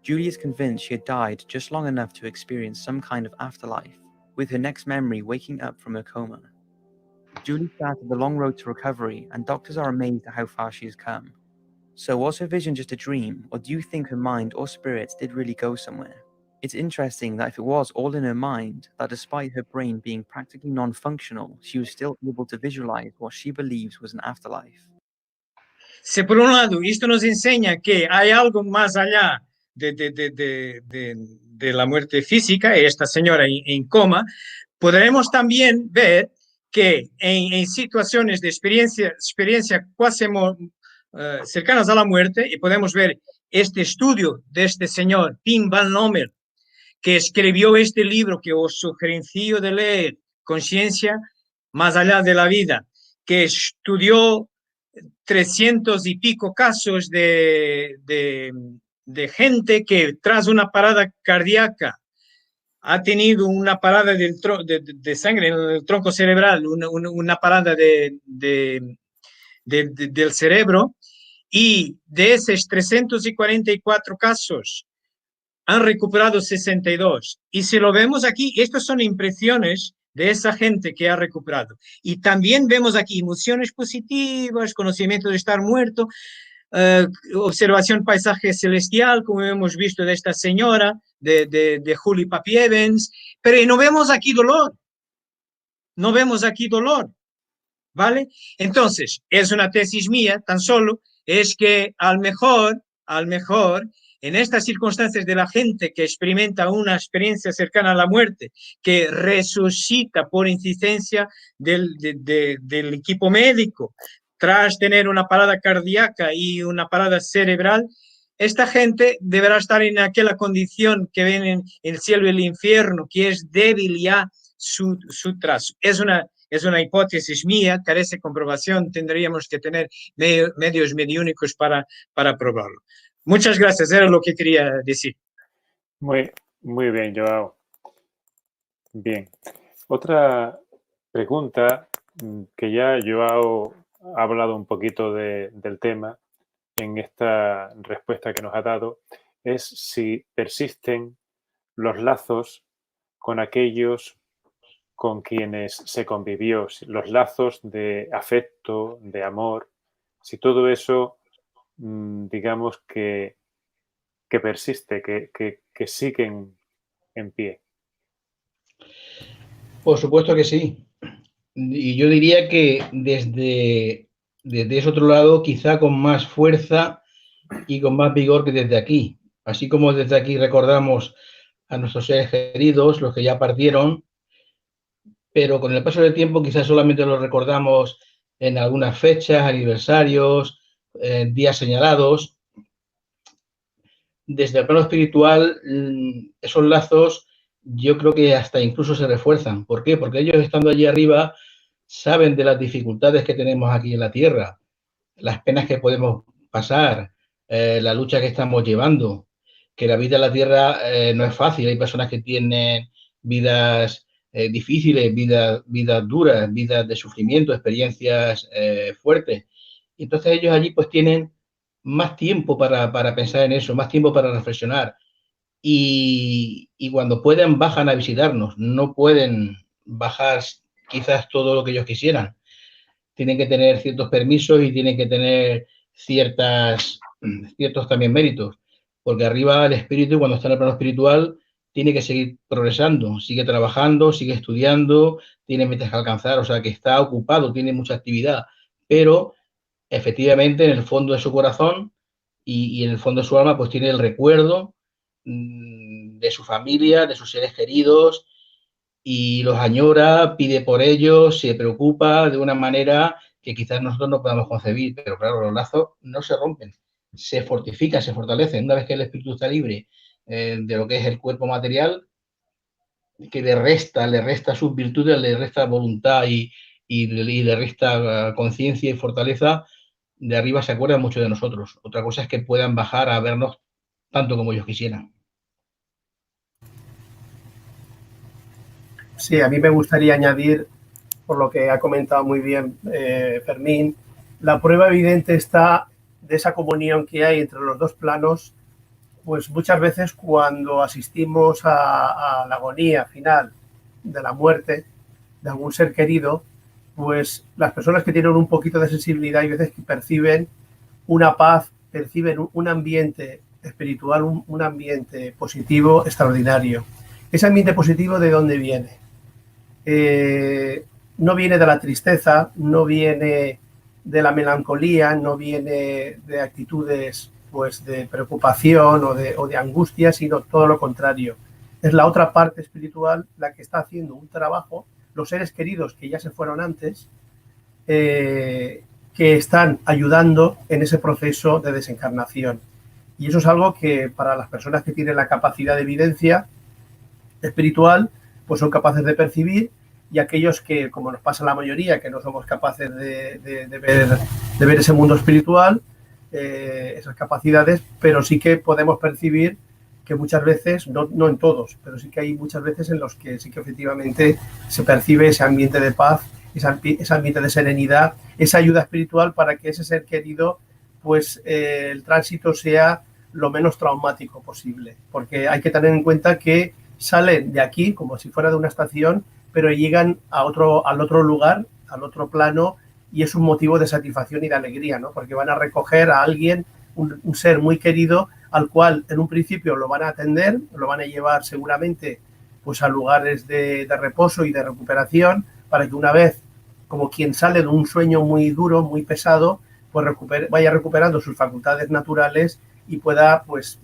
F: Julie is convinced she had died just long enough to experience some kind of afterlife, with her next memory waking up from her coma. Julie started the long road to recovery and doctors are amazed at how far she has come. So was her vision just a dream, or do you think her mind or spirits did really go somewhere? It's interesting that if it was all in her mind, that despite her brain being practically non-functional, she was still able to visualize what she believes was an afterlife.
B: Si por un lado esto nos enseña que hay algo más allá de la muerte física, esta señora en coma, podremos también ver que en situaciones de experiencia casi cercanas a la muerte, y podemos ver este estudio de este señor Pim Van Lommel, que escribió este libro que os sugerencio de leer, Conciencia más allá de la vida, que estudió 300 y pico casos de gente que tras una parada cardíaca ha tenido una parada de sangre en el tronco cerebral, una parada del cerebro, y de esos 344 casos han recuperado 62. Y si lo vemos aquí, estas son impresiones de esa gente que ha recuperado. Y también vemos aquí emociones positivas, conocimiento de estar muerto. observación paisaje celestial, como hemos visto de esta señora, de Julie Papi Evans, pero no vemos aquí dolor. No vemos aquí dolor, ¿vale? Entonces, es una tesis mía, tan solo, es que al mejor, en estas circunstancias de la gente que experimenta una experiencia cercana a la muerte, que resucita por insistencia del equipo médico, tras tener una parada cardíaca y una parada cerebral, esta gente deberá estar en aquella condición que ven en el cielo y el infierno, que es débil ya su trazo. Es una hipótesis mía, carece de comprobación, tendríamos que tener medios mediúnicos para probarlo. Muchas gracias, era lo que quería decir.
A: Muy bien, Joao. Bien. Otra pregunta que ya Joao ha hablado un poquito del tema en esta respuesta que nos ha dado, es si persisten los lazos con aquellos con quienes se convivió, los lazos de afecto, de amor, si todo eso, digamos que persiste, que siguen en pie.
D: Por supuesto que sí. Y yo diría que desde ese otro lado, quizá con más fuerza y con más vigor que desde aquí. Así como desde aquí recordamos a nuestros seres queridos, los que ya partieron, pero con el paso del tiempo quizás solamente los recordamos en algunas fechas, aniversarios, días señalados. Desde el plano espiritual, esos lazos yo creo que hasta incluso se refuerzan. ¿Por qué? Porque ellos estando allí arriba saben de las dificultades que tenemos aquí en la Tierra, las penas que podemos pasar, la lucha que estamos llevando, que la vida en la Tierra no es fácil. Hay personas que tienen vidas difíciles, vidas duras, vidas de sufrimiento, experiencias fuertes. Y entonces ellos allí pues tienen más tiempo para pensar en eso, más tiempo para reflexionar. Y cuando pueden, bajan a visitarnos. No pueden bajar quizás todo lo que ellos quisieran. Tienen que tener ciertos permisos y tienen que tener ciertos también méritos. Porque arriba el espíritu, cuando está en el plano espiritual, tiene que seguir progresando, sigue trabajando, sigue estudiando, tiene metas que alcanzar, o sea que está ocupado, tiene mucha actividad, pero efectivamente en el fondo de su corazón y en el fondo de su alma pues tiene el recuerdo de su familia, de sus seres queridos y los añora, pide por ellos, se preocupa de una manera que quizás nosotros no podamos concebir, pero claro, los lazos no se rompen, se fortifican, se fortalecen. Una vez que el espíritu está libre de lo que es el cuerpo material, que le resta sus virtudes, le resta voluntad y le resta conciencia y fortaleza, de arriba se acuerdan mucho de nosotros. Otra cosa es que puedan bajar a vernos tanto como ellos quisieran.
E: Sí, a mí me gustaría añadir, por lo que ha comentado muy bien Fermín, la prueba evidente está de esa comunión que hay entre los dos planos, pues muchas veces cuando asistimos a la agonía final de la muerte de algún ser querido, pues las personas que tienen un poquito de sensibilidad hay veces que perciben una paz, perciben un ambiente espiritual, un ambiente positivo extraordinario. Ese ambiente positivo, ¿de dónde viene? No viene de la tristeza, no viene de la melancolía, no viene de actitudes pues de preocupación o de angustia, sino todo lo contrario. Es la otra parte espiritual la que está haciendo un trabajo, los seres queridos que ya se fueron antes, que están ayudando en ese proceso de desencarnación. Y eso es algo que para las personas que tienen la capacidad de evidencia espiritual, pues son capaces de percibir, y aquellos que, como nos pasa a la mayoría, que no somos capaces de ver ese mundo espiritual, esas capacidades, pero sí que podemos percibir que muchas veces, no en todos, pero sí que hay muchas veces en los que sí que efectivamente se percibe ese ambiente de paz, ese ambiente de serenidad, esa ayuda espiritual para que ese ser querido, pues el tránsito sea lo menos traumático posible, porque hay que tener en cuenta que salen de aquí como si fuera de una estación, pero llegan al otro lugar, al otro plano, y es un motivo de satisfacción y de alegría, ¿no? Porque van a recoger a alguien, un ser muy querido, al cual en un principio lo van a atender, lo van a llevar seguramente pues a lugares de reposo y de recuperación, para que una vez, como quien sale de un sueño muy duro, muy pesado, pues vaya recuperando sus facultades naturales y pueda pues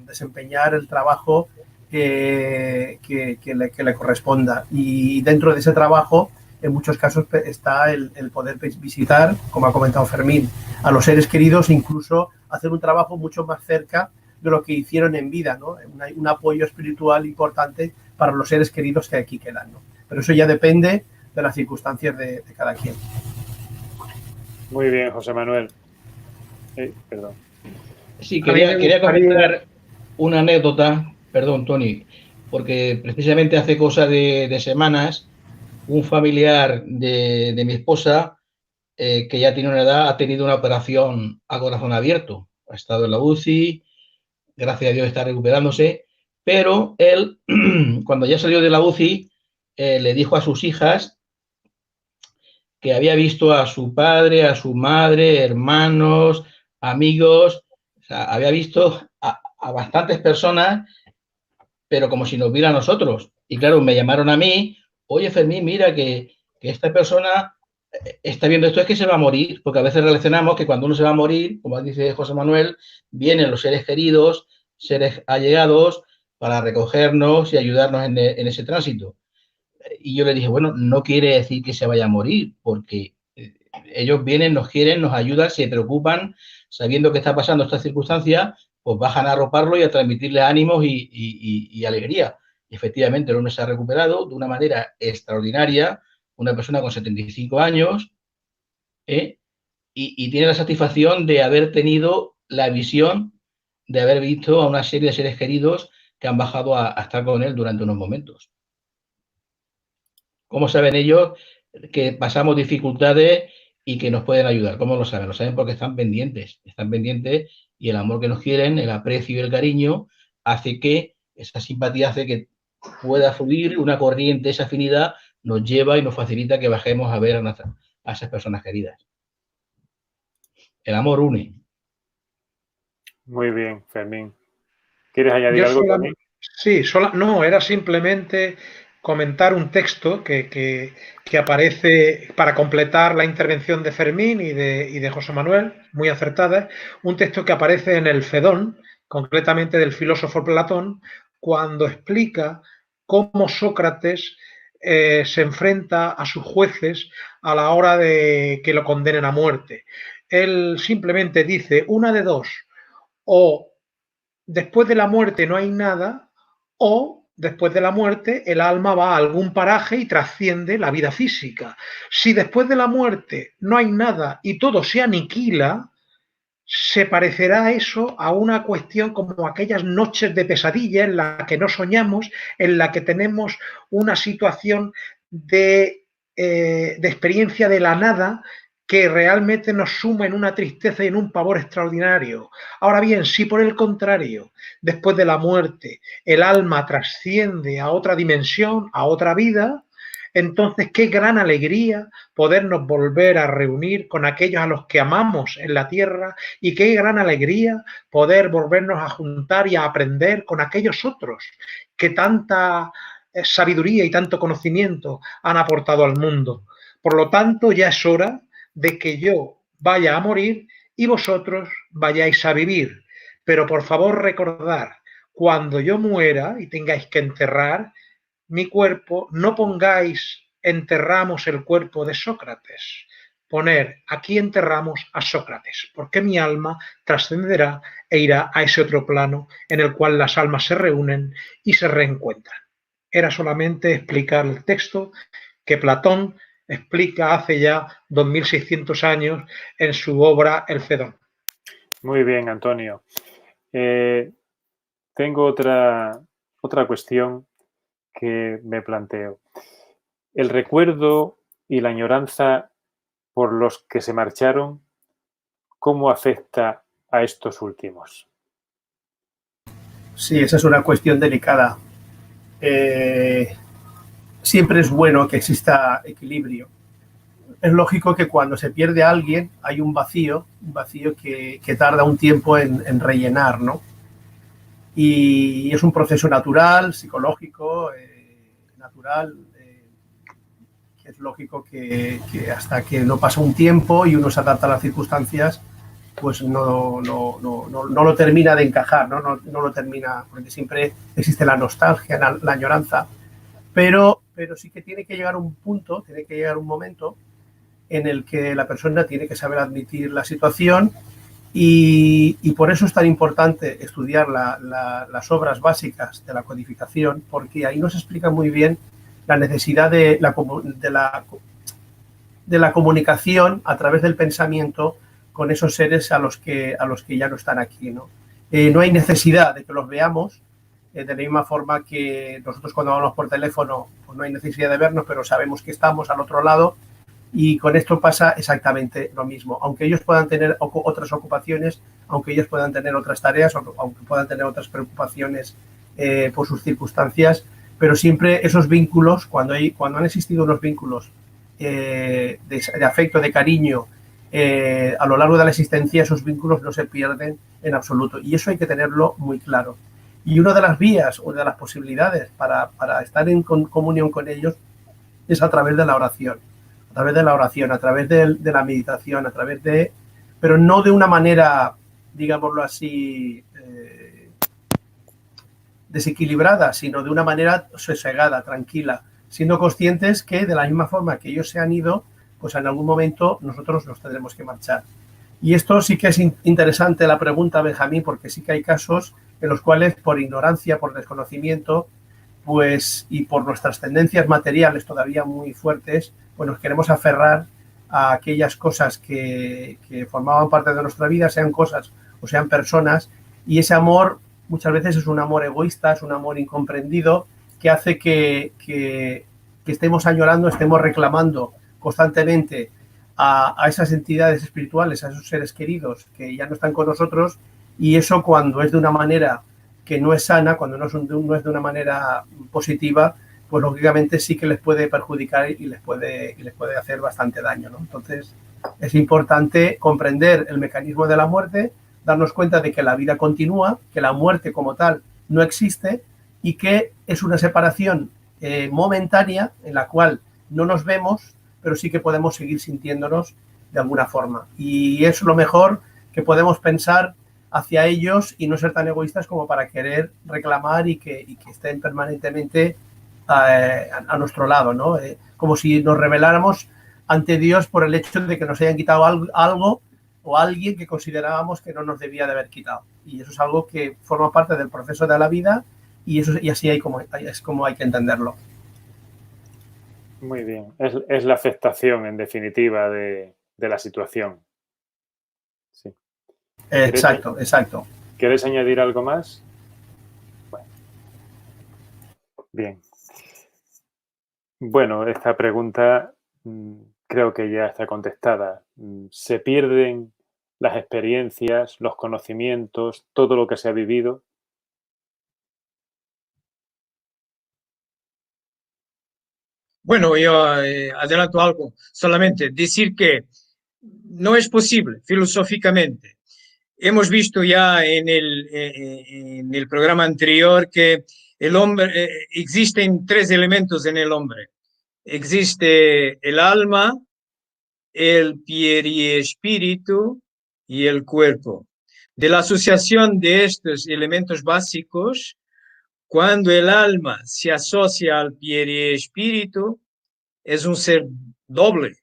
E: desempeñar el trabajo que le corresponda. Y dentro de ese trabajo, en muchos casos está el poder visitar, como ha comentado Fermín, a los seres queridos, incluso hacer un trabajo mucho más cerca de lo que hicieron en vida, ¿no? Un apoyo espiritual importante para los seres queridos que aquí quedan, ¿no? Pero eso ya depende de las circunstancias de cada quien.
A: Muy bien, José Manuel. Perdón.
D: Sí, quería comentar una anécdota, perdón, Tony, porque precisamente hace cosa de semanas, un familiar de mi esposa, que ya tiene una edad, ha tenido una operación a corazón abierto. Ha estado en la UCI, gracias a Dios está recuperándose, pero él, cuando ya salió de la UCI, le dijo a sus hijas que había visto a su padre, a su madre, hermanos, amigos, o sea, había visto a bastantes personas, pero como si nos viera a nosotros. Y claro, me llamaron a mí, oye Fermín, mira que esta persona está viendo esto, es que se va a morir, porque a veces relacionamos que cuando uno se va a morir, como dice José Manuel, vienen los seres queridos, seres allegados, para recogernos y ayudarnos en ese tránsito. Y yo le dije, bueno, no quiere decir que se vaya a morir, porque ellos vienen, nos quieren, nos ayudan, se preocupan, sabiendo que está pasando esta circunstancia, pues bajan a arroparlo y a transmitirle ánimos y alegría. Y efectivamente, el hombre se ha recuperado de una manera extraordinaria, una persona con 75 años, y tiene la satisfacción de haber tenido la visión de haber visto a una serie de seres queridos que han bajado a estar con él durante unos momentos. ¿Cómo saben ellos que pasamos dificultades y que nos pueden ayudar? ¿Cómo lo saben? Lo saben porque están pendientes y el amor que nos quieren, el aprecio y el cariño hace que esa simpatía hace que pueda fluir una corriente, esa afinidad nos lleva y nos facilita que bajemos a ver a esas personas queridas. El amor une.
A: Muy bien, Fermín. ¿Quieres añadir algo también?
C: Sí, no, era simplemente comentar un texto que aparece para completar la intervención de Fermín y de José Manuel, muy acertada, un texto que aparece en el Fedón, concretamente del filósofo Platón, cuando explica cómo Sócrates se enfrenta a sus jueces a la hora de que lo condenen a muerte. Él simplemente dice, una de dos, o después de la muerte no hay nada, o después de la muerte el alma va a algún paraje y trasciende la vida física. Si después de la muerte no hay nada y todo se aniquila, se parecerá eso a una cuestión como aquellas noches de pesadilla en la que no soñamos, en la que tenemos una situación de experiencia de la nada que realmente nos suma en una tristeza y en un pavor extraordinario. Ahora bien, si por el contrario, después de la muerte, el alma trasciende a otra dimensión, a otra vida, entonces qué gran alegría podernos volver a reunir con aquellos a los que amamos en la tierra y qué gran alegría poder volvernos a juntar y a aprender con aquellos otros que tanta sabiduría y tanto conocimiento han aportado al mundo. Por lo tanto, ya es hora de que yo vaya a morir y vosotros vayáis a vivir. Pero por favor recordad, cuando yo muera y tengáis que enterrar mi cuerpo, no pongáis enterramos el cuerpo de Sócrates. Poner aquí enterramos a Sócrates, porque mi alma trascenderá e irá a ese otro plano en el cual las almas se reúnen y se reencuentran. Era solamente explicar el texto que Platón explica hace ya 2600 años en su obra El Fedón.
A: Muy bien, Antonio. Tengo otra cuestión que me planteo. El recuerdo y la añoranza por los que se marcharon, ¿cómo afecta a estos últimos?
E: Sí, esa es una cuestión delicada. Siempre es bueno que exista equilibrio. es lógico que cuando se pierde a alguien hay un vacío que tarda un tiempo en rellenar, ¿no? Y es un proceso natural, psicológico, natural, que es lógico que hasta que no pasa un tiempo y uno se adapta a las circunstancias, pues no lo termina de encajar, no lo termina, porque siempre existe la nostalgia, la añoranza, pero sí que tiene que llegar un punto, tiene que llegar un momento en el que la persona tiene que saber admitir la situación y por eso es tan importante estudiar las obras básicas de la codificación, porque ahí nos explica muy bien la necesidad de la comunicación a través del pensamiento con esos seres a los que ya no están aquí, ¿no? No hay necesidad de que los veamos, de la misma forma que nosotros cuando hablamos por teléfono pues no hay necesidad de vernos, pero sabemos que estamos al otro lado, y con esto pasa exactamente lo mismo. Aunque ellos puedan tener otras ocupaciones, aunque ellos puedan tener otras tareas, aunque puedan tener otras preocupaciones por sus circunstancias, pero siempre esos vínculos, cuando han existido unos vínculos de afecto, de cariño, a lo largo de la existencia, esos vínculos no se pierden en absoluto. Y eso hay que tenerlo muy claro. Y una de las vías, una de las posibilidades para estar en comunión con ellos es a través de la oración. A través de la oración, a través de la meditación, pero no de una manera, digámoslo así, desequilibrada, sino de una manera sosegada, tranquila, siendo conscientes que de la misma forma que ellos se han ido, pues en algún momento nosotros nos tendremos que marchar. Y esto sí que es interesante la pregunta, Benjamín, porque sí que hay casos en los cuales por ignorancia, por desconocimiento, pues y por nuestras tendencias materiales todavía muy fuertes, pues nos queremos aferrar a aquellas cosas que formaban parte de nuestra vida, sean cosas o sean personas, y ese amor muchas veces es un amor egoísta, es un amor incomprendido, que hace que estemos añorando, estemos reclamando constantemente a esas entidades espirituales, a esos seres queridos que ya no están con nosotros, y eso cuando es de una manera que no es sana, cuando no es de una manera positiva, pues lógicamente sí que les puede perjudicar y les puede hacer bastante daño, ¿no? Entonces es importante comprender el mecanismo de la muerte, darnos cuenta de que la vida continúa, que la muerte como tal no existe y que es una separación momentánea en la cual no nos vemos, pero sí que podemos seguir sintiéndonos de alguna forma. Y es lo mejor que podemos pensar hacia ellos y no ser tan egoístas como para querer reclamar y que estén permanentemente a nuestro lado, ¿no? Como si nos rebeláramos ante Dios por el hecho de que nos hayan quitado algo o alguien que considerábamos que no nos debía de haber quitado. Y eso es algo que forma parte del proceso de la vida y así es como hay que entenderlo.
A: Muy bien. Es la aceptación, en definitiva, de la situación. Sí.
E: Exacto.
A: ¿Quieres añadir algo más? Bueno. Bien. Bueno, esta pregunta creo que ya está contestada. ¿Se pierden las experiencias, los conocimientos, todo lo que se ha vivido?
B: Bueno, yo adelanto algo, solamente decir que no es posible filosóficamente. Hemos visto ya en el programa anterior que el hombre, existen tres elementos en el hombre. Existe el alma, el periespíritu y el cuerpo. De la asociación de estos elementos básicos, cuando el alma se asocia al periespíritu, es un ser doble.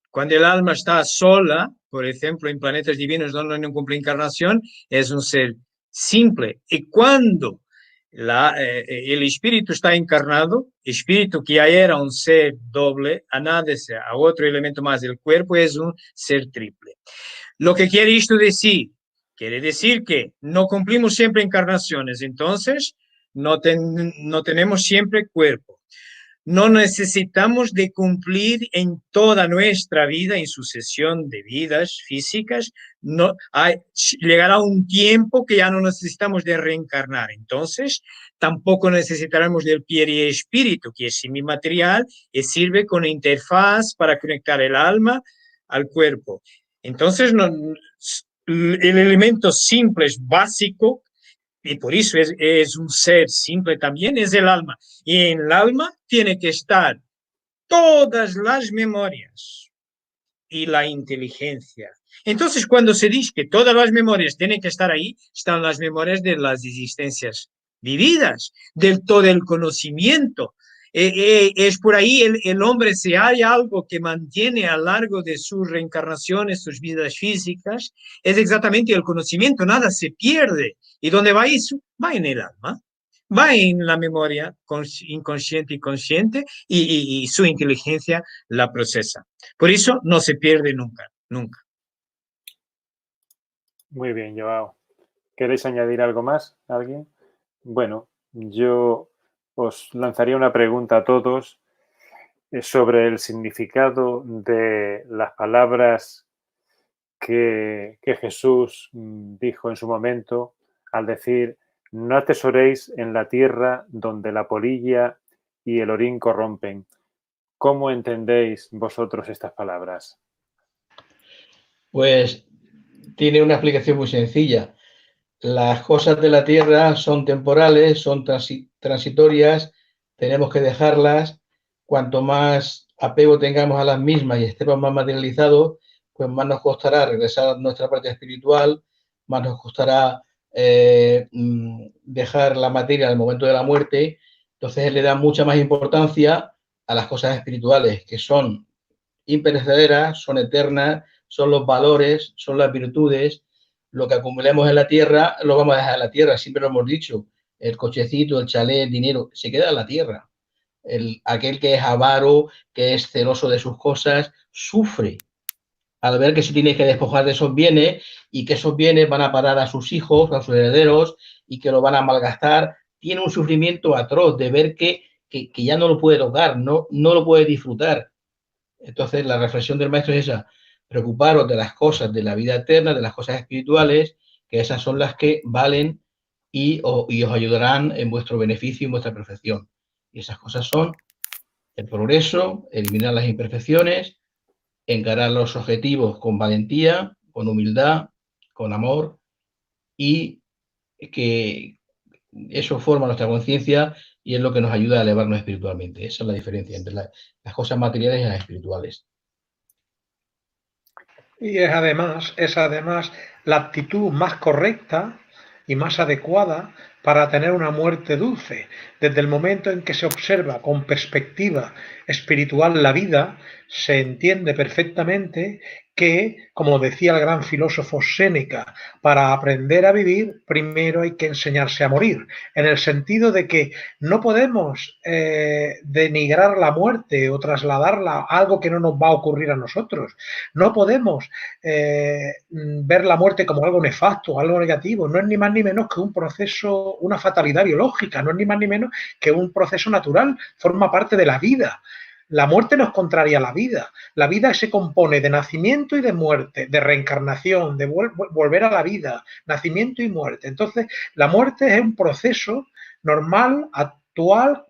B: Cuando el alma está sola, por ejemplo, en planetas divinos donde no cumple encarnación, es un ser simple. Y cuando el espíritu está encarnado, espíritu que ya era un ser doble, anándese a otro elemento más del cuerpo, es un ser triple. Lo que quiere esto decir, quiere decir que no cumplimos siempre encarnaciones, entonces no tenemos siempre cuerpo. no necesitamos de cumplir en toda nuestra vida, en sucesión de vidas físicas. No, llegará un tiempo que ya no necesitamos de reencarnar. Entonces, tampoco necesitaremos del periespíritu, que es semimaterial y sirve como interfaz para conectar el alma al cuerpo. Entonces, el elemento simple es básico, y por eso es un ser simple también, es el alma. Y en el alma tiene que estar todas las memorias y la inteligencia. Entonces, cuando se dice que todas las memorias tienen que estar ahí, están las memorias de las existencias vividas, del todo el conocimiento. Es por ahí el hombre, si hay algo que mantiene a lo largo de sus reencarnaciones, sus vidas físicas, es exactamente el conocimiento, nada se pierde. ¿Y dónde va eso? Va en el alma, va en la memoria inconsciente y consciente, y su inteligencia la procesa. Por eso no se pierde nunca, nunca.
A: Muy bien, Joao. ¿Queréis añadir algo más? ¿Alguien? Bueno, yo os lanzaría una pregunta a todos sobre el significado de las palabras que Jesús dijo en su momento al decir: no atesoréis en la tierra donde la polilla y el orín corrompen. ¿Cómo entendéis vosotros estas palabras?
D: Pues tiene una explicación muy sencilla. Las cosas de la tierra son temporales, son transitorias, tenemos que dejarlas. Cuanto más apego tengamos a las mismas y estemos más materializados, pues más nos costará regresar a nuestra parte espiritual, más nos costará dejar la materia al momento de la muerte. Entonces él le da mucha más importancia a las cosas espirituales, que son imperecederas, son eternas, son los valores, son las virtudes. Lo que acumulemos en la tierra lo vamos a dejar en la tierra, siempre lo hemos dicho. El cochecito, el chalet, el dinero, se queda en la tierra. Aquel que es avaro, que es celoso de sus cosas, sufre al ver que se tiene que despojar de esos bienes y que esos bienes van a parar a sus hijos, a sus herederos, y que lo van a malgastar. Tiene un sufrimiento atroz de ver que ya no lo puede tocar, no lo puede disfrutar. Entonces, la reflexión del maestro es esa: preocuparos de las cosas de la vida eterna, de las cosas espirituales, que esas son las que valen y os ayudarán en vuestro beneficio y en vuestra perfección. Y esas cosas son el progreso, eliminar las imperfecciones, encarar los objetivos con valentía, con humildad, con amor, y que eso forma nuestra conciencia y es lo que nos ayuda a elevarnos espiritualmente. Esa es la diferencia entre las cosas materiales y las espirituales.
C: Y es además la actitud más correcta y más adecuada para tener una muerte dulce. Desde el momento en que se observa con perspectiva espiritual la vida, se entiende perfectamente que, como decía el gran filósofo Séneca, para aprender a vivir, primero hay que enseñarse a morir, en el sentido de que no podemos denigrar la muerte o trasladarla a algo que no nos va a ocurrir a nosotros. No podemos ver la muerte como algo nefasto, algo negativo. No es ni más ni menos que un proceso, una fatalidad biológica, no es ni más ni menos que un proceso natural, forma parte de la vida. La muerte no es contraria a la vida. La vida se compone de nacimiento y de muerte, de reencarnación, de volver a la vida, nacimiento y muerte. Entonces, la muerte es un proceso normal, actual,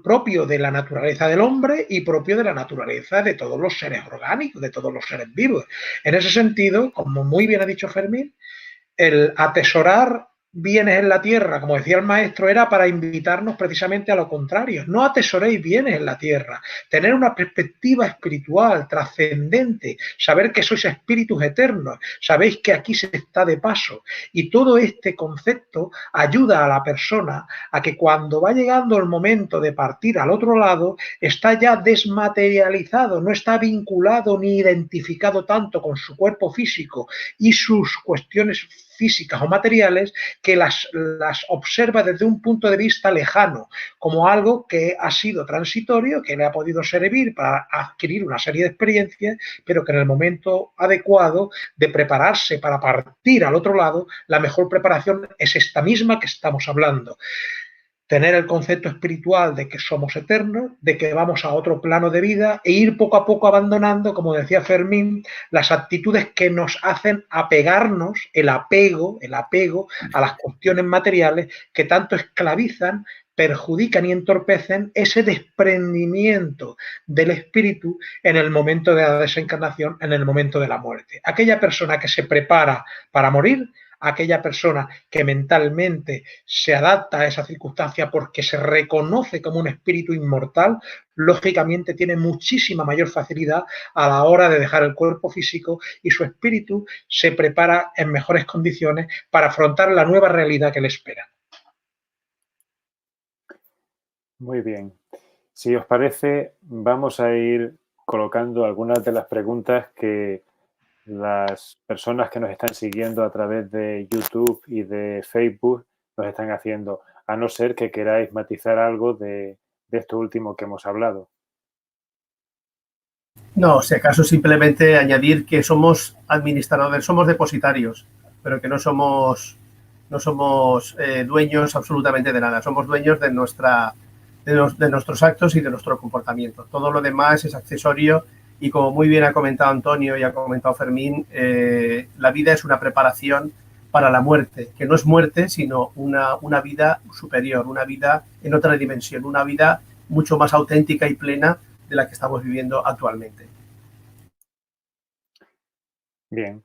C: propio de la naturaleza del hombre y propio de la naturaleza de todos los seres orgánicos, de todos los seres vivos. En ese sentido, como muy bien ha dicho Fermín, el atesorar bienes en la tierra, como decía el maestro, era para invitarnos precisamente a lo contrario. No atesoréis bienes en la tierra. Tener una perspectiva espiritual, trascendente, saber que sois espíritus eternos, sabéis que aquí se está de paso. Y todo este concepto ayuda a la persona a que cuando va llegando el momento de partir al otro lado, está ya desmaterializado, no está vinculado ni identificado tanto con su cuerpo físico y sus cuestiones físicas o materiales, que las observa desde un punto de vista lejano, como algo que ha sido transitorio, que le ha podido servir para adquirir una serie de experiencias, pero que en el momento adecuado de prepararse para partir al otro lado, la mejor preparación es esta misma que estamos hablando. tener el concepto espiritual de que somos eternos, de que vamos a otro plano de vida e ir poco a poco abandonando, como decía Fermín, las actitudes que nos hacen apegarnos, el apego a las cuestiones materiales que tanto esclavizan, perjudican y entorpecen ese desprendimiento del espíritu en el momento de la desencarnación, en el momento de la muerte. Aquella persona que se prepara para morir, aquella persona que mentalmente se adapta a esa circunstancia porque se reconoce como un espíritu inmortal, lógicamente tiene muchísima mayor facilidad a la hora de dejar el cuerpo físico y su espíritu se prepara en mejores condiciones para afrontar la nueva realidad que le espera.
A: Muy bien. Si os parece, vamos a ir colocando algunas de las preguntas que las personas que nos están siguiendo a través de YouTube y de Facebook nos están haciendo, a no ser que queráis matizar algo de esto último que hemos hablado.
E: No, si acaso simplemente añadir que somos administradores, somos depositarios, pero que no somos dueños absolutamente de nada. Somos dueños de nuestros actos y de nuestro comportamiento. Todo lo demás es accesorio y, como muy bien ha comentado Antonio y ha comentado Fermín, la vida es una preparación para la muerte, que no es muerte, sino una vida superior, una vida en otra dimensión, una vida mucho más auténtica y plena de la que estamos viviendo actualmente.
A: Bien,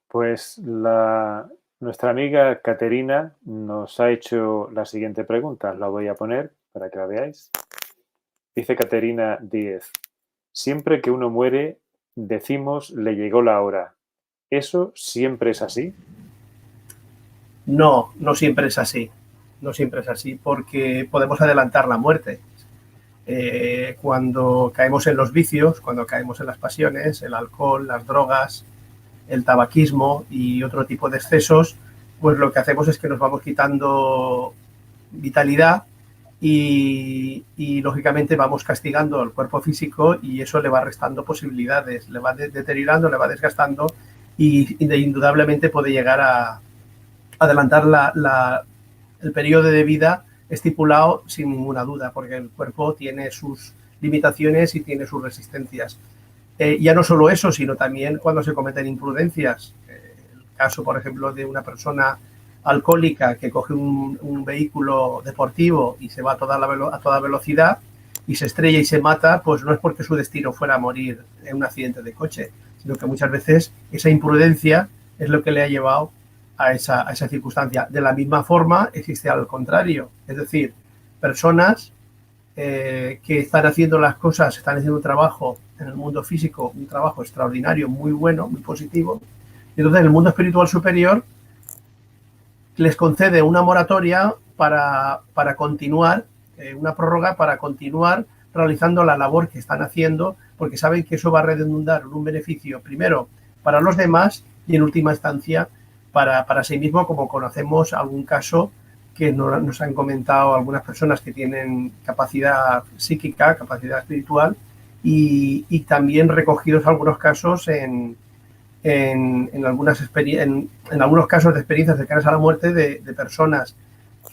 A: pues nuestra amiga Caterina nos ha hecho la siguiente pregunta. La voy a poner para que la veáis. Dice Caterina Díez: siempre que uno muere, decimos le llegó la hora. ¿Eso siempre es así?
E: No, no siempre es así. No siempre es así porque podemos adelantar la muerte. Cuando caemos en los vicios, cuando caemos en las pasiones, el alcohol, las drogas, el tabaquismo y otro tipo de excesos, pues lo que hacemos es que nos vamos quitando vitalidad y lógicamente vamos castigando el cuerpo físico y eso le va restando posibilidades, le va deteriorando, le va desgastando y indudablemente puede llegar a adelantar el periodo de vida estipulado sin ninguna duda, porque el cuerpo tiene sus limitaciones y tiene sus resistencias. Ya no solo eso, sino también cuando se cometen imprudencias. El caso, por ejemplo, de una persona alcohólica que coge un vehículo deportivo y se va a toda velocidad y se estrella y se mata, pues no es porque su destino fuera morir en un accidente de coche, sino que muchas veces esa imprudencia es lo que le ha llevado a esa circunstancia. De la misma forma existe al contrario, es decir, personas que están haciendo las cosas, están haciendo un trabajo en el mundo físico, un trabajo extraordinario, muy bueno, muy positivo, y entonces el mundo espiritual superior les concede una moratoria para continuar, una prórroga para continuar realizando la labor que están haciendo, porque saben que eso va a redundar en un beneficio, primero, para los demás y en última instancia para sí mismo, como conocemos algún caso que nos han comentado algunas personas que tienen capacidad psíquica, capacidad espiritual, y también recogidos algunos casos en algunos casos de experiencias cercanas a la muerte de personas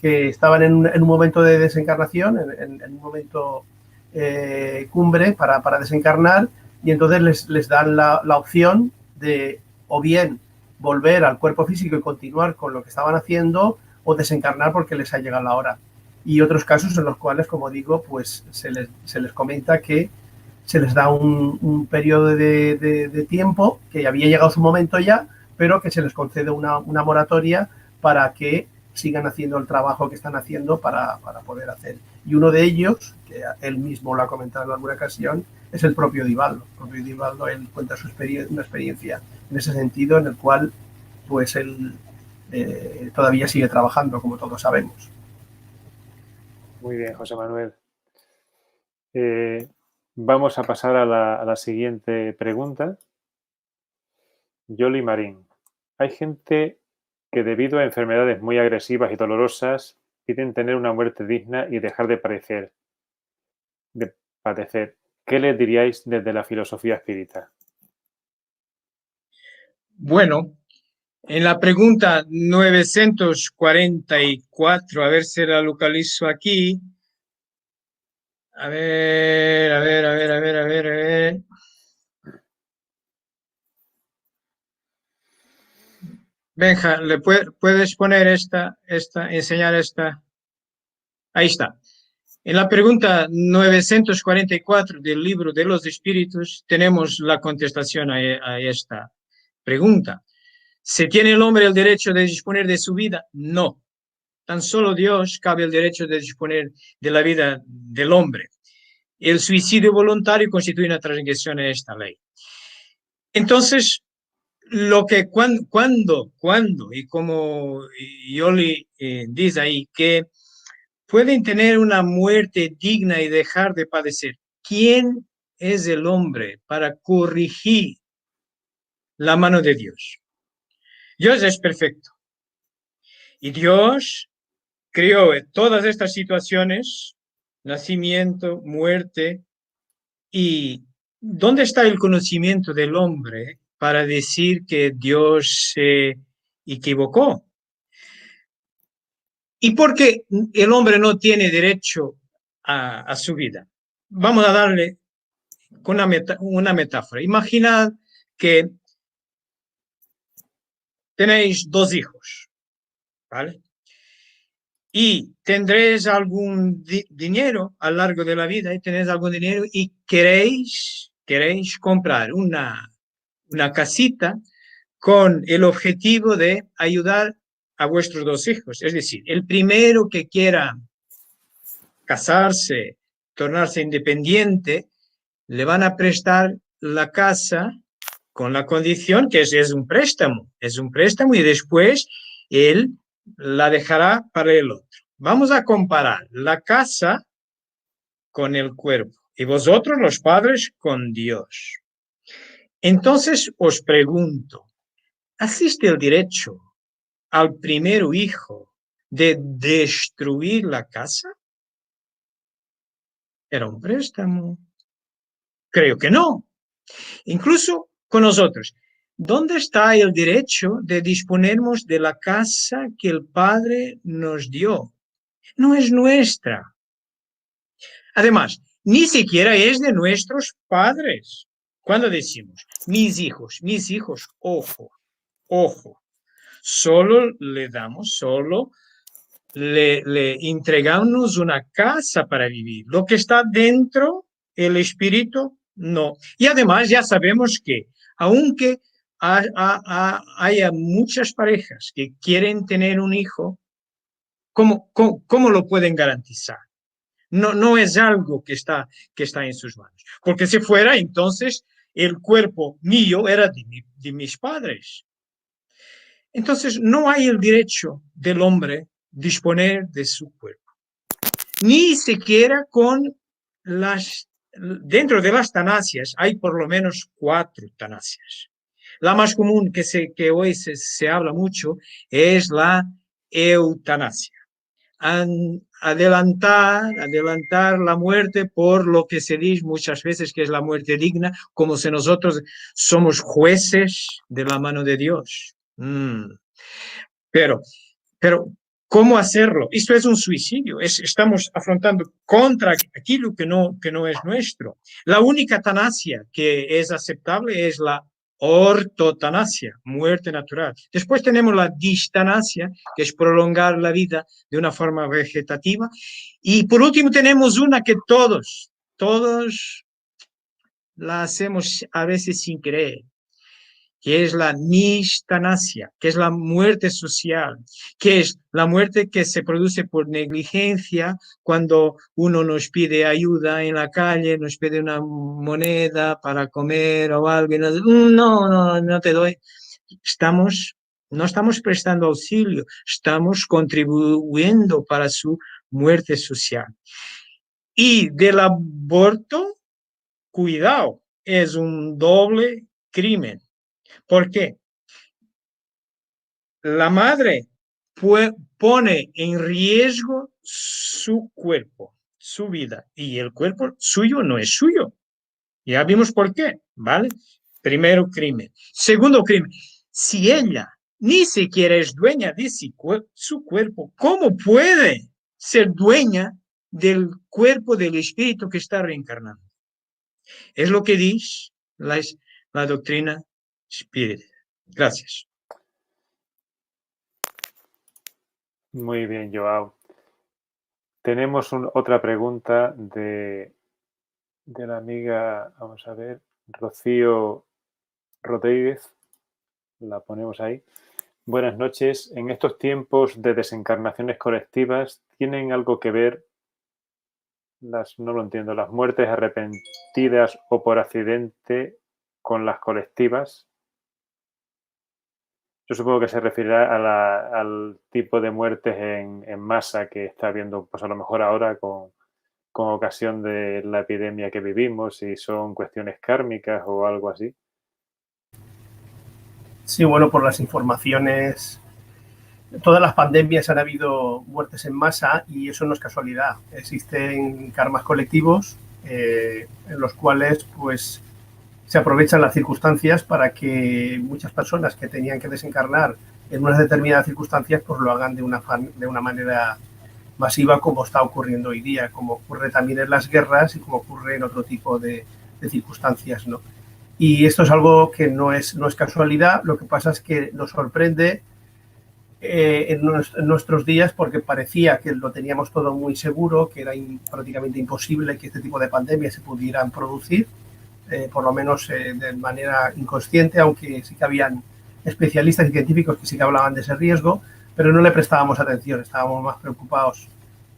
E: que estaban en un momento de desencarnación, en un momento cumbre para desencarnar, y entonces les dan la opción de o bien volver al cuerpo físico y continuar con lo que estaban haciendo, o desencarnar porque les ha llegado la hora. Y otros casos en los cuales, como digo, pues se les comenta que se les da un periodo de tiempo, que había llegado su momento ya, pero que se les concede una moratoria para que sigan haciendo el trabajo que están haciendo para poder hacer. Y uno de ellos, que él mismo lo ha comentado en alguna ocasión, es el propio Divaldo. El propio Divaldo, él cuenta una experiencia en ese sentido, en el cual pues él todavía sigue trabajando, como todos sabemos.
A: Muy bien, José Manuel. Vamos a pasar a la siguiente pregunta. Yoli Marín. Hay gente que debido a enfermedades muy agresivas y dolorosas piden tener una muerte digna y dejar de padecer. ¿Qué les diríais desde la filosofía espírita?
B: Bueno, En la pregunta 944, a ver si la localizo aquí. A ver. Benja, ¿le puedes poner enseñar esta? Ahí está. En la pregunta 944 del libro de los espíritus tenemos la contestación a esta pregunta. ¿Se tiene el hombre el derecho de disponer de su vida? No. Tan solo Dios cabe el derecho de disponer de la vida del hombre. El suicidio voluntario constituye una transgresión a esta ley. Entonces, cuando, y como Yoli dice ahí, que pueden tener una muerte digna y dejar de padecer. ¿Quién es el hombre para corregir la mano de Dios? Dios es perfecto. Y Dios creó todas estas situaciones, nacimiento, muerte, y ¿dónde está el conocimiento del hombre para decir que Dios se equivocó? ¿Y por qué el hombre no tiene derecho a su vida? Vamos a darle con una metáfora. Imaginad que tenéis 2 hijos, ¿vale? Y tendréis algún dinero a lo largo de la vida, y tenéis algún dinero y queréis comprar una casita con el objetivo de ayudar a vuestros 2 hijos. Es decir, el primero que quiera casarse, tornarse independiente, le van a prestar la casa con la condición que es un préstamo y después él la dejará para el otro. Vamos a comparar la casa con el cuerpo y vosotros los padres con Dios. Entonces os pregunto, ¿asiste el derecho al primer hijo de destruir la casa? Era un préstamo. Creo que no. Incluso con nosotros. ¿Dónde está el derecho de disponernos de la casa que el Padre nos dio? No es nuestra. Además, ni siquiera es de nuestros padres. Cuando decimos, mis hijos, ojo, solo le entregamos una casa para vivir. Lo que está dentro, el espíritu, no. Y además ya sabemos que, aunque haya muchas parejas que quieren tener un hijo, ¿cómo lo pueden garantizar? No es algo que está en sus manos. Porque si fuera, entonces el cuerpo mío era de mis padres. Entonces no hay el derecho del hombre disponer de su cuerpo. Ni siquiera dentro de las tanasias hay por lo menos 4 tanasias. La más común que hoy se habla mucho es la eutanasia. Adelantar la muerte por lo que se dice muchas veces que es la muerte digna, como si nosotros somos jueces de la mano de Dios. Pero, ¿cómo hacerlo? Esto es un suicidio. Estamos afrontando contra aquello que no es nuestro. La única tanasia que es aceptable es la ortotanasia, muerte natural. Después tenemos la distanasia, que es prolongar la vida de una forma vegetativa. Y por último tenemos una que todos la hacemos a veces sin querer, que es la nistanasia, que es la muerte social, que es la muerte que se produce por negligencia cuando uno nos pide ayuda en la calle, nos pide una moneda para comer o algo, y no te doy. No estamos prestando auxilio, estamos contribuyendo para su muerte social. Y del aborto, cuidado, es un doble crimen. ¿Por qué? La madre pone en riesgo su cuerpo, su vida, y el cuerpo suyo no es suyo. Ya vimos por qué, ¿vale? Primero crimen. Segundo crimen, si ella ni siquiera es dueña de su cuerpo. ¿Cómo puede ser dueña del cuerpo del espíritu que está reencarnando? Es lo que dice la doctrina espírita. Gracias.
A: Muy bien, Joao. Tenemos otra pregunta de la amiga, vamos a ver, Rocío Rodríguez. La ponemos ahí. Buenas noches. En estos tiempos de desencarnaciones colectivas, ¿tienen algo que ver no lo entiendo, las muertes arrepentidas o por accidente con las colectivas? Yo supongo que se referirá al tipo de muertes en masa que está habiendo, pues a lo mejor ahora con ocasión de la epidemia que vivimos, si son cuestiones kármicas o algo así.
E: Sí, bueno, por las informaciones, todas las pandemias han habido muertes en masa y eso no es casualidad. Existen karmas colectivos en los cuales pues se aprovechan las circunstancias para que muchas personas que tenían que desencarnar en unas determinadas circunstancias pues lo hagan de una manera masiva, como está ocurriendo hoy día, como ocurre también en las guerras y como ocurre en otro tipo de circunstancias, ¿no? Y esto es algo que no es casualidad. Lo que pasa es que nos sorprende en nuestros días porque parecía que lo teníamos todo muy seguro, que era prácticamente imposible que este tipo de pandemias se pudieran producir, por lo menos de manera inconsciente, aunque sí que habían especialistas y científicos que sí que hablaban de ese riesgo, pero no le prestábamos atención, estábamos más preocupados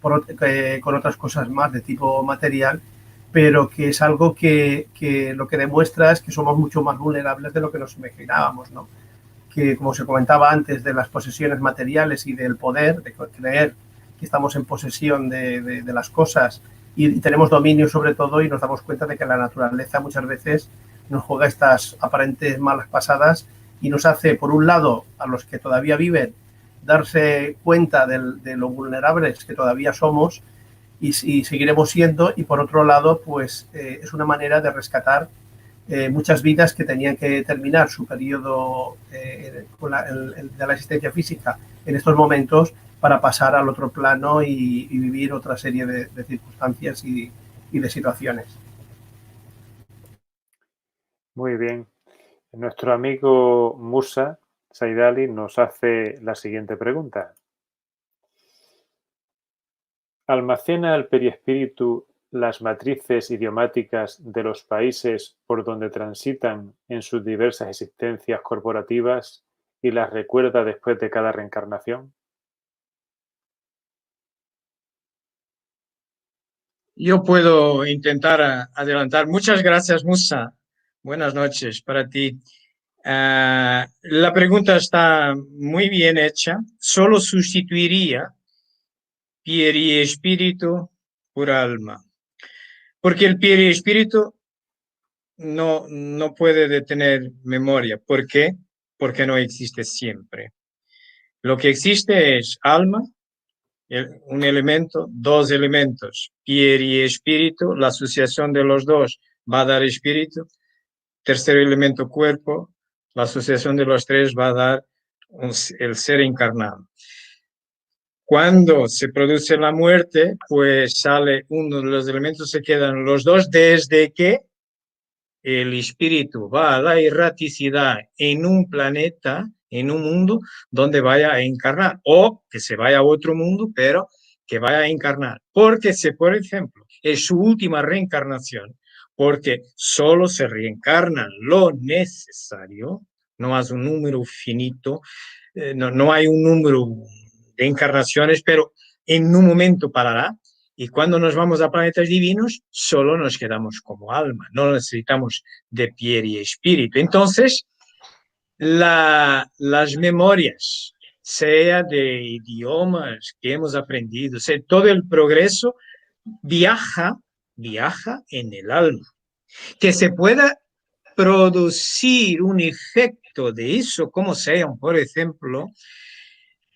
E: con otras cosas más de tipo material, pero que es algo que lo que demuestra es que somos mucho más vulnerables de lo que nos imaginábamos, ¿no? Que, como se comentaba antes, de las posesiones materiales y del poder, de creer que estamos en posesión de las cosas y tenemos dominio sobre todo, y nos damos cuenta de que la naturaleza muchas veces nos juega estas aparentes malas pasadas y nos hace, por un lado, a los que todavía viven, darse cuenta de lo vulnerables que todavía somos y seguiremos siendo, y por otro lado, pues es una manera de rescatar muchas vidas que tenían que terminar su periodo de la existencia física en estos momentos para pasar al otro plano y vivir otra serie de circunstancias y de situaciones.
A: Muy bien. Nuestro amigo Musa Saidali nos hace la siguiente pregunta. ¿Almacena el periespíritu las matrices idiomáticas de los países por donde transitan en sus diversas existencias corporativas y las recuerda después de cada reencarnación?
B: Yo puedo intentar adelantar. Muchas gracias, Musa. Buenas noches para ti. La pregunta está muy bien hecha. Solo sustituiría periespíritu por alma. Porque el periespíritu no puede detener memoria. ¿Por qué? Porque no existe siempre. Lo que existe es alma, un elemento, dos elementos, periespíritu, la asociación de los dos va a dar espíritu. Tercer elemento, cuerpo, la asociación de los tres va a dar el ser encarnado. Cuando se produce la muerte, pues sale uno de los elementos, se quedan los dos, desde que el espíritu va a la erraticidad en un planeta, en un mundo donde vaya a encarnar, o que se vaya a otro mundo, pero que vaya a encarnar. Porque si, por ejemplo, es su última reencarnación, porque solo se reencarna lo necesario, no es un número finito, no hay un número de encarnaciones, pero en un momento parará. Y cuando nos vamos a planetas divinos, solo nos quedamos como alma, no necesitamos de periespíritu. Entonces, las memorias, sea de idiomas que hemos aprendido, sea todo el progreso, viaja en el alma. Que se pueda producir un efecto de eso, como sea, por ejemplo,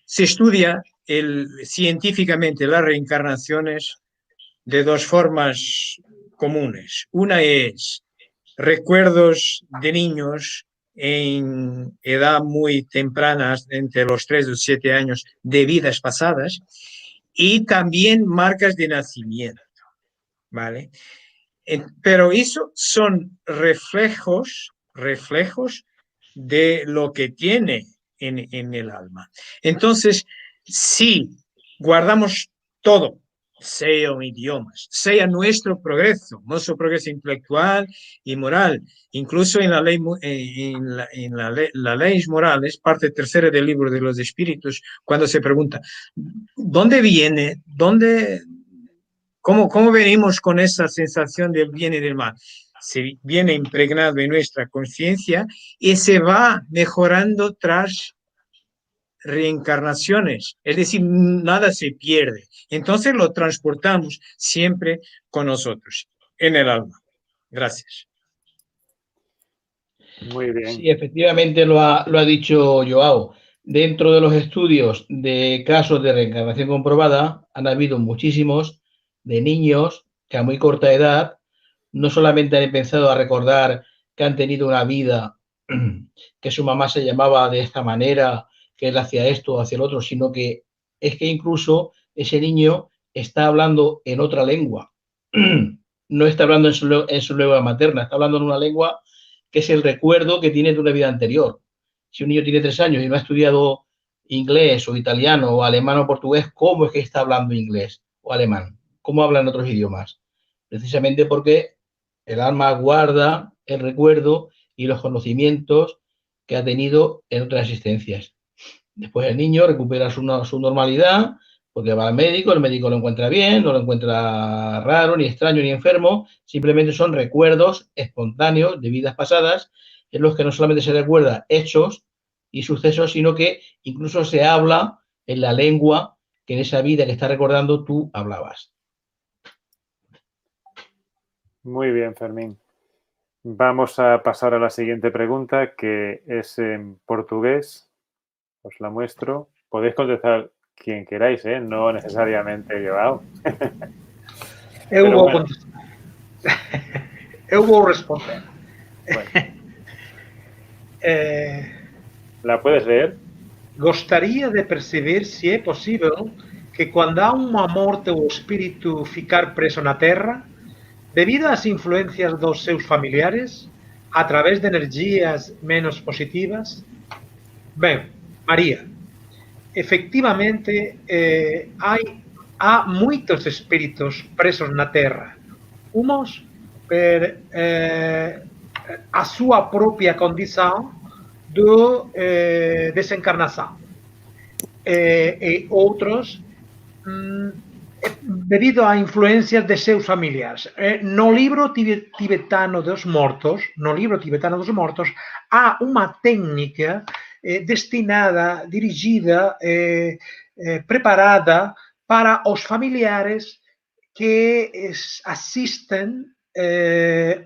B: se estudia científicamente las reencarnaciones de dos formas comunes. Una es recuerdos de niños en edad muy temprana, entre los 3 y 7 años, de vidas pasadas, y también marcas de nacimiento, ¿vale? Pero eso son reflejos de lo que tiene en el alma. Entonces, si guardamos todo, sea idiomas, sea nuestro progreso intelectual y moral, incluso en la ley, las leyes morales, parte tercera del libro de los espíritus, cuando se pregunta, ¿dónde viene? ¿Cómo venimos con esa sensación del bien y del mal? Se viene impregnado en nuestra conciencia y se va mejorando tras reencarnaciones, es decir, nada se pierde. Entonces lo transportamos siempre con nosotros, en el alma. Gracias.
A: Muy bien.
D: Sí, efectivamente lo ha dicho Joao. Dentro de los estudios de casos de reencarnación comprobada, han habido muchísimos de niños que a muy corta edad no solamente han empezado a recordar que han tenido una vida, que su mamá se llamaba de esta manera, que él hacía esto o hacia el otro, sino que es que incluso ese niño está hablando en otra lengua. No está hablando en su lengua materna, está hablando en una lengua que es el recuerdo que tiene de una vida anterior. Si un niño tiene 3 años y no ha estudiado inglés o italiano o alemán o portugués, ¿cómo es que está hablando inglés o alemán? ¿Cómo hablan otros idiomas? Precisamente porque el alma guarda el recuerdo y los conocimientos que ha tenido en otras existencias. Después el niño recupera su normalidad porque va al médico, el médico lo encuentra bien, no lo encuentra raro, ni extraño, ni enfermo, simplemente son recuerdos espontáneos de vidas pasadas en los que no solamente se recuerda hechos y sucesos, sino que incluso se habla en la lengua que en esa vida que está recordando tú hablabas.
A: Muy bien, Fermín. Vamos a pasar a la siguiente pregunta, que es en portugués. Os la muestro. Podéis contestar quien queráis, ¿eh? No necesariamente Joao.
C: Eu vou contestar. Eu vou responder.
A: Bueno. ¿La puedes leer?
C: Gostaria de perceber se é possível que quando há uma morte o espírito ficar preso na Terra, devido ás influencias dos seus familiares, a través de energías menos positivas. Ben, María, efectivamente há moitos espíritos presos na Terra, uns per a súa propia condición de desencarnación e outros debido a influencias de seus familiares. No libro tibetano dos mortos, há unha técnica destinada, dirigida, preparada para os familiares que asisten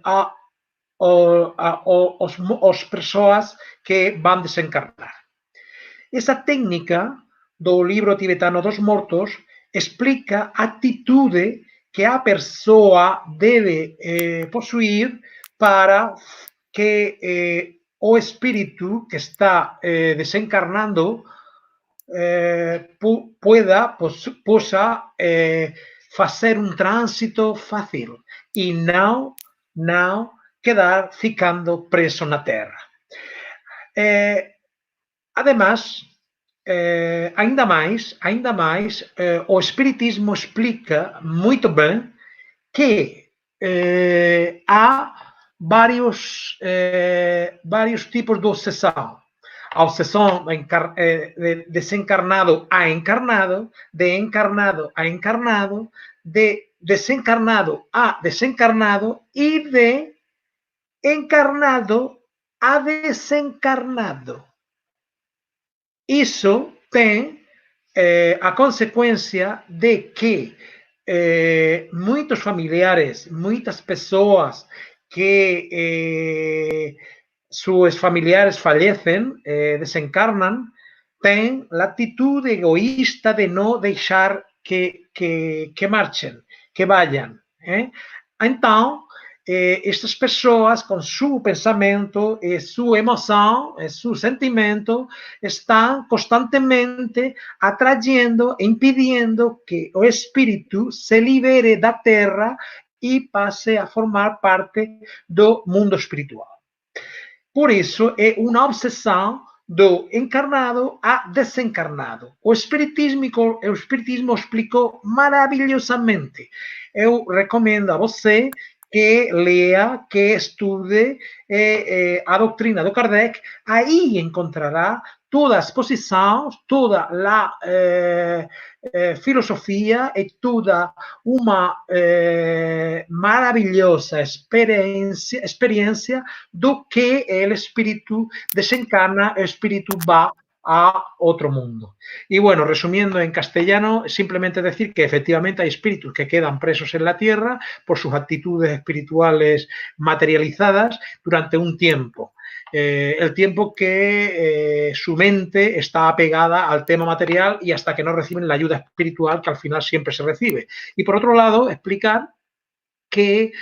C: as persoas que van desencarnar. Esa técnica do libro tibetano dos mortos explica a atitude que a persoa debe posuir para que o espírito que está desencarnando possa fazer um trânsito fácil e não ficando preso na Terra. Además, ainda mais, o Espiritismo explica muito bem que há vários tipos de obsessão. A obsessão de desencarnado a encarnado, de encarnado a encarnado, de desencarnado a desencarnado e de encarnado a desencarnado. Isso tem a consequência de que muitos familiares, muitas pessoas que seus familiares falecem, desencarnam, têm a atitude egoísta de não deixar que marchem, que vayan. Então, estas pessoas, com seu pensamento e sua emoção, e seu sentimento, estão constantemente atraindo, impedindo que o espírito se libere da terra e passe a formar parte do mundo espiritual. Por isso, é uma obsessão do encarnado a desencarnado. O espiritismo explicou maravilhosamente. Eu recomendo a você que leia, que estude a doutrina do Kardec. Aí encontrará toda a exposição, toda a filosofia e toda uma maravilhosa experiência do que o espírito desencarna, o espírito va a otro mundo. Y bueno, resumiendo en castellano, simplemente decir que efectivamente hay espíritus que quedan presos en la tierra por sus actitudes espirituales materializadas durante un tiempo. El tiempo que su mente está apegada al tema material y hasta que no reciben la ayuda espiritual que al final siempre se recibe. Y por otro lado, explicar que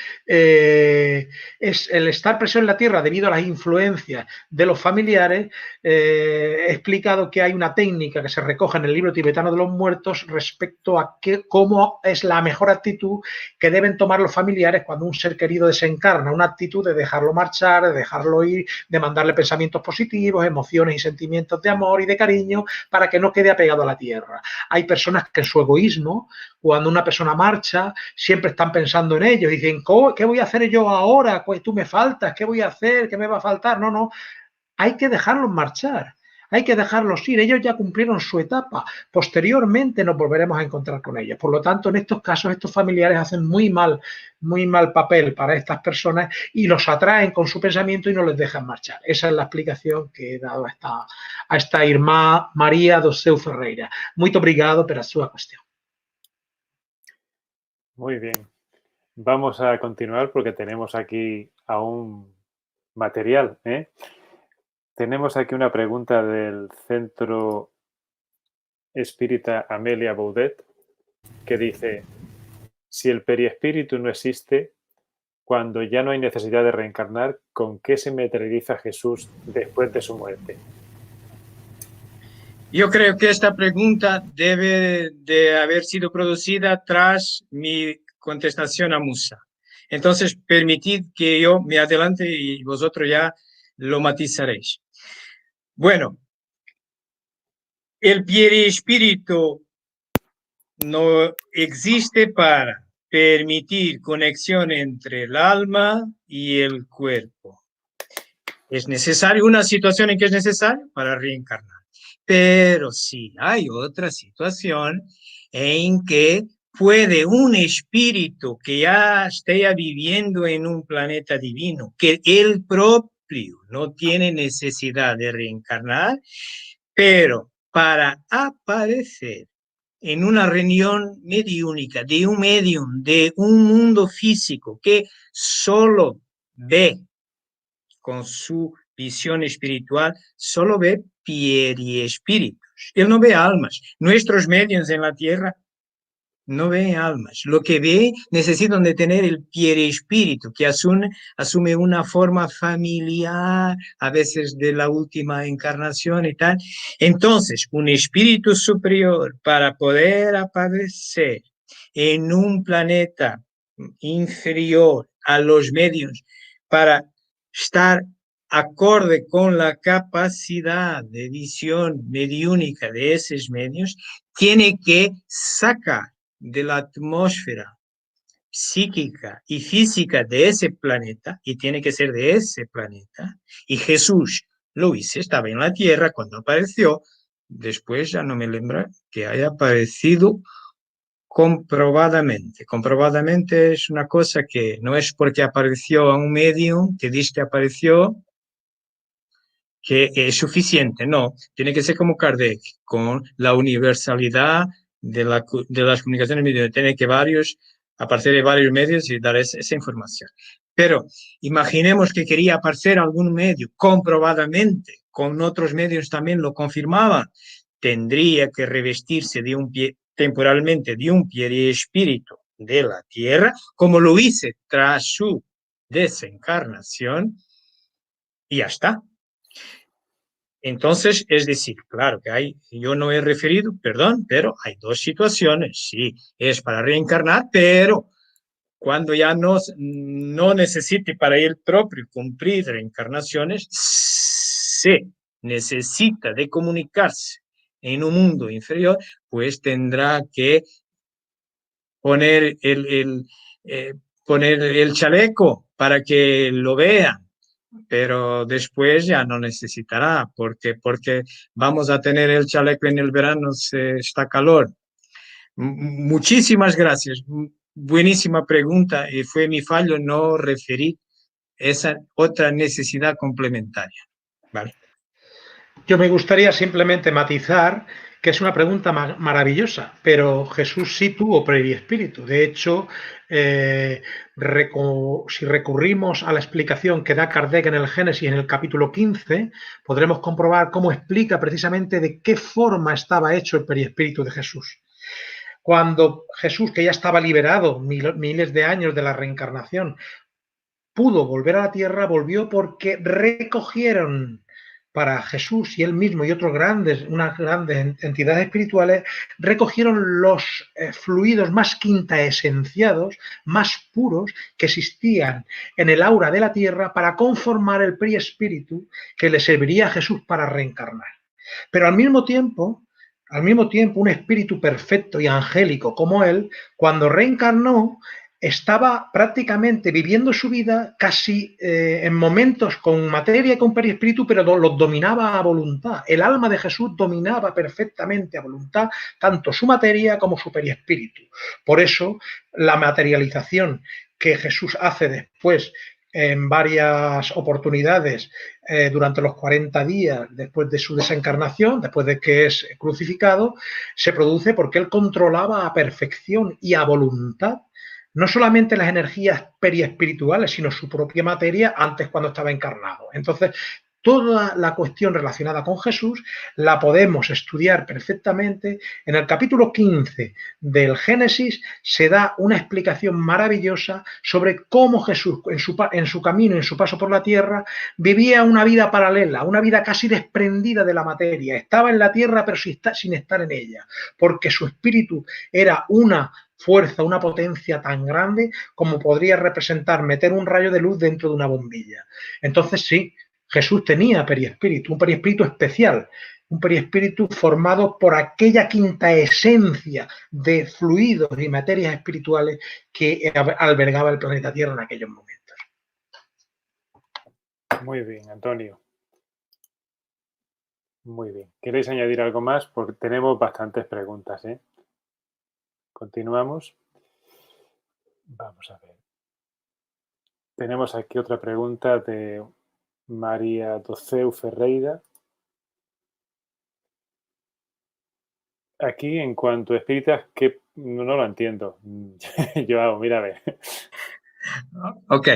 C: es el estar preso en la tierra debido a las influencias de los familiares. He explicado que hay una técnica que se recoge en el libro tibetano de los muertos respecto a cómo es la mejor actitud que deben tomar los familiares cuando un ser querido desencarna, una actitud de dejarlo marchar, de dejarlo ir, de mandarle pensamientos positivos, emociones y sentimientos de amor y de cariño para que no quede apegado a la tierra. Hay personas que en su egoísmo, cuando una persona marcha, siempre están pensando en ellos y dicen, ¿qué voy a hacer yo ahora? Pues tú me faltas, ¿qué voy a hacer? ¿Qué me va a faltar? No, no, hay que dejarlos marchar, hay que dejarlos ir. Ellos ya cumplieron su etapa, posteriormente nos volveremos a encontrar con ellos. Por lo tanto, en estos casos, estos familiares hacen muy mal papel para estas personas y los atraen con su pensamiento y no les dejan marchar. Esa es la explicación que he dado a esta irmã María do Seu Ferreira. Muito obrigado pela sua cuestión.
A: Muy bien. Vamos a continuar porque tenemos aquí aún material. Tenemos aquí una pregunta del Centro Espírita Amelia Baudet que dice, si el periespíritu no existe, cuando ya no hay necesidad de reencarnar, ¿con qué se materializa Jesús después de su muerte?
B: Yo creo que esta pregunta debe de haber sido producida tras mi contestación a Musa. Entonces, permitid que yo me adelante y vosotros ya lo matizaréis. Bueno, el periespíritu no existe para permitir conexión entre el alma y el cuerpo. Es necesario una situación en que es necesario para reencarnar. Pero sí hay otra situación en que puede un espíritu que ya esté viviendo en un planeta divino, que él propio no tiene necesidad de reencarnar, pero para aparecer en una reunión mediúnica de un medium, de un mundo físico que solo ve con su visión espiritual, solo ve periespíritus. Él no ve almas. Nuestros medios en la Tierra no ven almas. Lo que ve necesitan de tener el periespíritu, que asume una forma familiar, a veces de la última encarnación y tal. Entonces, un espíritu superior para poder aparecer en un planeta inferior a los medios, para estar acorde con la capacidad de visión mediúnica de esos medios, tiene que sacar de la atmósfera psíquica y física de ese planeta, y tiene que ser de ese planeta, y Jesús lo hizo, estaba en la Tierra cuando apareció, después ya no me lembro que haya aparecido comprobadamente. Comprobadamente es una cosa que no es porque apareció a un medium que dice que apareció que es suficiente, no, tiene que ser como Kardec, con la universalidad de las comunicaciones medios, tiene que aparecer de varios medios y dar esa información. Pero imaginemos que quería aparecer algún medio comprobadamente, con otros medios también lo confirmaban, tendría que revestirse temporalmente de un periespíritu de la Tierra, como lo hice tras su desencarnación y ya está. Entonces, es decir, claro que yo no he referido, perdón, pero hay dos situaciones. Sí, es para reencarnar, pero cuando ya no necesite para él propio cumplir reencarnaciones, se necesita de comunicarse en un mundo inferior, pues tendrá que poner poner el chaleco para que lo vean, pero después ya no necesitará, porque vamos a tener el chaleco en el verano, está calor. Muchísimas gracias. Buenísima pregunta y fue mi fallo no referir esa otra necesidad complementaria. ¿Vale?
C: Yo me gustaría simplemente matizar que es una pregunta maravillosa, pero Jesús sí tuvo periespíritu. De hecho, si recurrimos a la explicación que da Kardec en el Génesis en el capítulo 15, podremos comprobar cómo explica precisamente de qué forma estaba hecho el periespíritu de Jesús. Cuando Jesús, que ya estaba liberado miles de años de la reencarnación, pudo volver a la tierra, volvió porque recogieron para Jesús y él mismo y unas grandes entidades espirituales, recogieron los fluidos más quintaesenciados, más puros que existían en el aura de la tierra para conformar el periespíritu que le serviría a Jesús para reencarnar. Pero al mismo tiempo, un espíritu perfecto y angélico como él, cuando reencarnó, estaba prácticamente viviendo su vida casi en momentos con materia y con periespíritu, pero los dominaba a voluntad. El alma de Jesús dominaba perfectamente a voluntad tanto su materia como su periespíritu. Por eso, la materialización que Jesús hace después en varias oportunidades durante los 40 días después de su desencarnación, después de que es crucificado, se produce porque él controlaba a perfección y a voluntad no solamente las energías periespirituales, sino su propia materia antes cuando estaba encarnado. Entonces, toda la cuestión relacionada con Jesús la podemos estudiar perfectamente. En el capítulo 15 del Génesis se da una explicación maravillosa sobre cómo Jesús en su camino, en su paso por la tierra, vivía una vida paralela, una vida casi desprendida de la materia. Estaba en la tierra pero sin estar en ella, porque su espíritu era una fuerza, una potencia tan grande como podría representar meter un rayo de luz dentro de una bombilla. Entonces sí, Jesús tenía periespíritu, un periespíritu especial, un periespíritu formado por aquella quinta esencia de fluidos y materias espirituales que albergaba el planeta Tierra en aquellos momentos.
A: Muy bien, Antonio. Muy bien. ¿Queréis añadir algo más? Porque tenemos bastantes preguntas, ¿eh? Continuamos. Vamos a ver. Tenemos aquí otra pregunta de María Doceu Ferreira. Aquí, en cuanto a espíritas, que no lo entiendo. Joao, mírame.
B: Ok.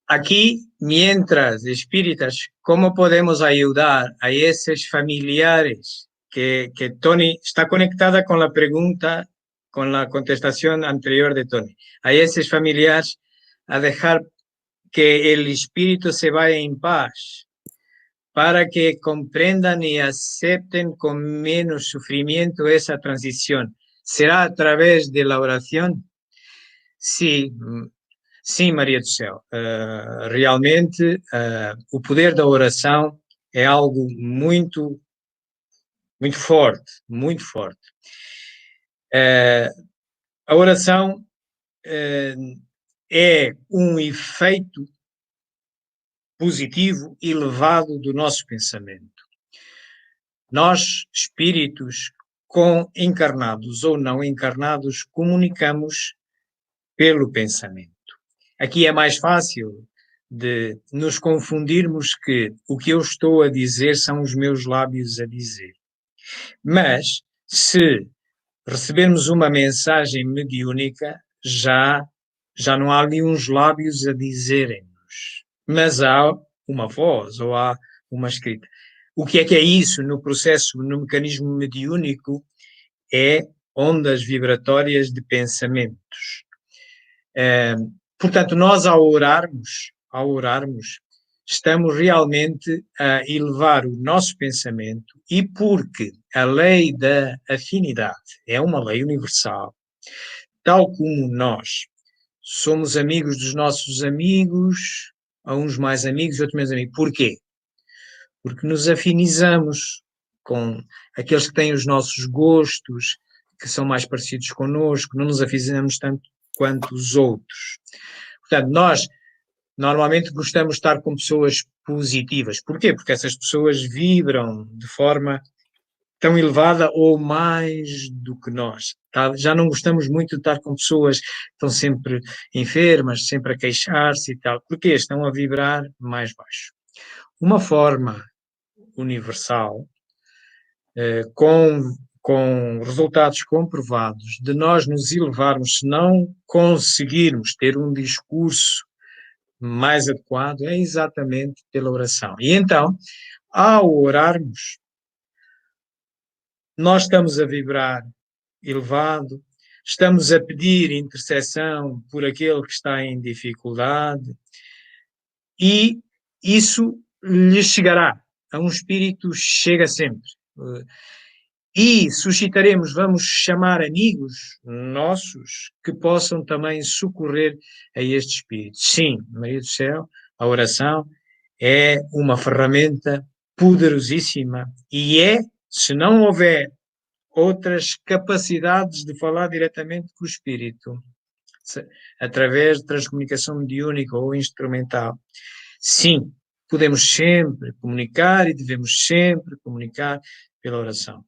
B: Aquí, mientras espíritas, ¿cómo podemos ayudar a esos familiares que Tony está conectada con la pregunta, con la contestación anterior de Tony? A esos familiares a dejar que el espíritu se vaya en paz, para que comprendan y acepten con menos sufrimiento esa transición. ¿Será a través de la oración? Sí, Maria do Céu. Realmente, o poder da oração é algo muito, muito forte, muito forte. A oração é um efeito positivo e elevado do nosso pensamento. Nós, espíritos, com encarnados ou não encarnados, comunicamos pelo pensamento. Aqui é mais fácil de nos confundirmos que o que eu estou a dizer são os meus lábios a dizer. Mas, se recebermos uma mensagem mediúnica, já não há ali uns lábios a dizerem-nos, mas há uma voz ou há uma escrita. O que é isso no processo, no mecanismo mediúnico? É ondas vibratórias de pensamentos. Portanto, nós ao orarmos, estamos realmente a elevar o nosso pensamento, e porque a lei da afinidade é uma lei universal, tal como nós somos amigos dos nossos amigos, a uns mais amigos, outros menos amigos. Porquê? Porque nos afinizamos com aqueles que têm os nossos gostos, que são mais parecidos connosco, não nos afinizamos tanto quanto os outros. Portanto, nós normalmente gostamos de estar com pessoas positivas. Porquê? Porque essas pessoas vibram de forma tão elevada ou mais do que nós. Tá? Já não gostamos muito de estar com pessoas que estão sempre enfermas, sempre a queixar-se e tal. Porquê? Estão a vibrar mais baixo. Uma forma universal, com resultados comprovados, de nós nos elevarmos, se não conseguirmos ter um discurso mais adequado, é exatamente pela oração. E então, ao orarmos, nós estamos a vibrar elevado, estamos a pedir intercessão por aquele que está em dificuldade, e isso lhe chegará. A um espírito chega sempre. E suscitaremos, vamos chamar amigos nossos que possam também socorrer a este espírito. Sim, Maria do Céu, a oração é uma ferramenta poderosíssima e se não houver outras capacidades de falar diretamente com o espírito, através de transcomunicação mediúnica ou instrumental, sim, podemos sempre comunicar e devemos sempre comunicar pela oração.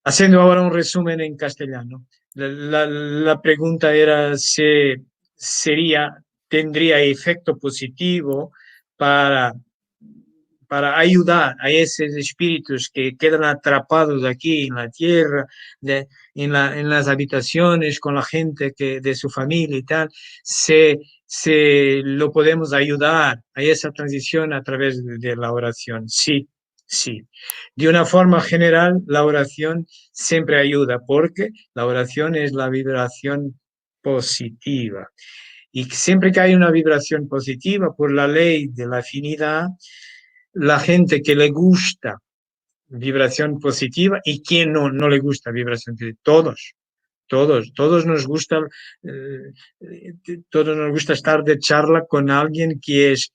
B: Haciendo ahora un resumen en castellano, la pregunta era si tendría efecto positivo para ayudar a esos espíritus que quedan atrapados aquí en la tierra, en las habitaciones con la gente de su familia y tal, se lo podemos ayudar a esa transición a través de la oración. Sí. Sí, de una forma general la oración siempre ayuda porque la oración es la vibración positiva y siempre que hay una vibración positiva por la ley de la afinidad, la gente que le gusta vibración positiva y quien no le gusta vibración positiva, todos nos gusta, todos nos gusta estar de charla con alguien que es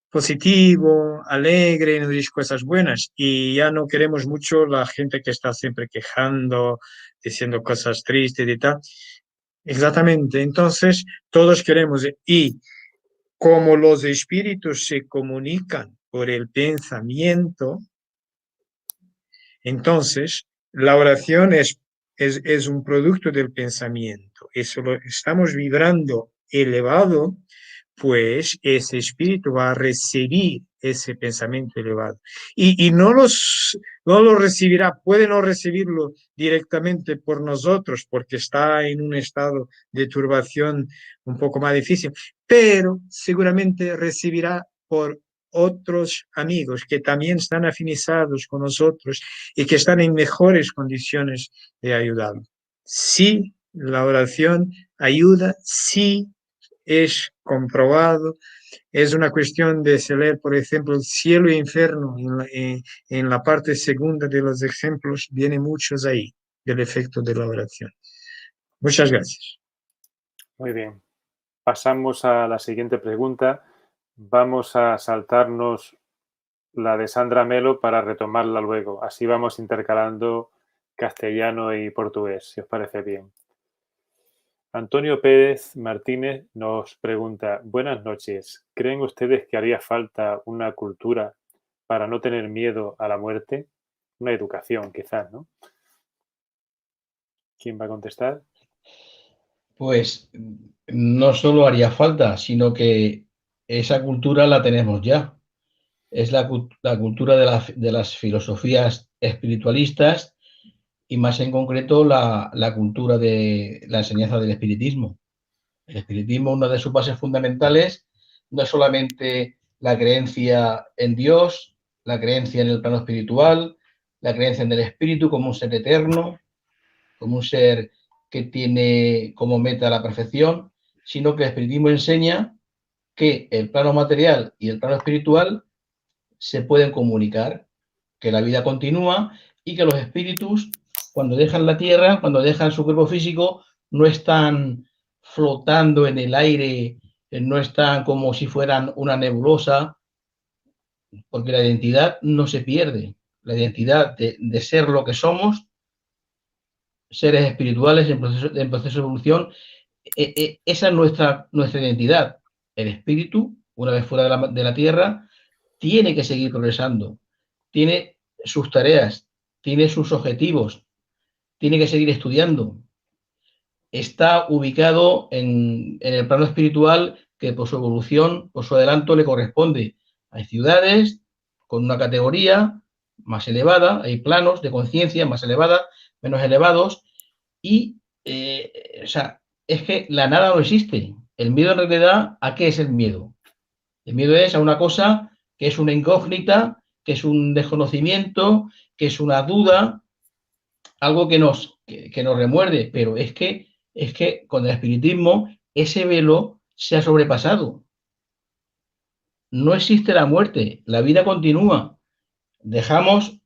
B: positivo, alegre, nos dice cosas buenas, y ya no queremos mucho la gente que está siempre quejando, diciendo cosas tristes y tal. Exactamente, entonces todos queremos, y como los espíritus se comunican por el pensamiento, entonces la oración es un producto del pensamiento, eso lo estamos vibrando elevado, pues ese espíritu va a recibir ese pensamiento elevado. Y no lo recibirá, puede no recibirlo directamente por nosotros, porque está en un estado de turbación un poco más difícil, pero seguramente recibirá por otros amigos que también están afinizados con nosotros y que están en mejores condiciones de ayudarlo. Sí, la oración ayuda, sí, es comprobado, es una cuestión de leer, por ejemplo, el cielo e infierno, en la parte segunda de los ejemplos, vienen muchos ahí, del efecto de la oración. Muchas gracias.
A: Muy bien. Pasamos a la siguiente pregunta. Vamos a saltarnos la de Sandra Melo para retomarla luego. Así vamos intercalando castellano y portugués, si os parece bien. Antonio Pérez Martínez nos pregunta: buenas noches, ¿creen ustedes que haría falta una cultura para no tener miedo a la muerte? Una educación, quizás, ¿no? ¿Quién va a contestar?
D: Pues no solo haría falta, sino que esa cultura la tenemos ya. Es la cultura de las filosofías espiritualistas y más en concreto la cultura de la enseñanza del espiritismo. El espiritismo, una de sus bases fundamentales, no es solamente la creencia en Dios, la creencia en el plano espiritual, la creencia en el espíritu como un ser eterno, como un ser que tiene como meta la perfección, sino que el espiritismo enseña que el plano material y el plano espiritual se pueden comunicar, que la vida continúa y que los espíritus, cuando dejan la tierra, cuando dejan su cuerpo físico, no están flotando en el aire, no están como si fueran una nebulosa, porque la identidad no se pierde. La identidad de ser lo que somos, seres espirituales en proceso de evolución, esa es nuestra identidad. El espíritu, una vez fuera de la tierra, tiene que seguir progresando, tiene sus tareas, tiene sus objetivos, tiene que seguir estudiando. Está ubicado en el plano espiritual que por su evolución, por su adelanto, le corresponde. Hay ciudades con una categoría más elevada, hay planos de conciencia más elevada, menos elevados, y o sea, es que la nada no existe. El miedo en realidad, ¿a qué es el miedo? El miedo es a una cosa que es una incógnita, que es un desconocimiento, que es una duda, algo que nos remuerde, pero es que con el espiritismo ese velo se ha sobrepasado. No existe la muerte, la vida continúa. Dejamos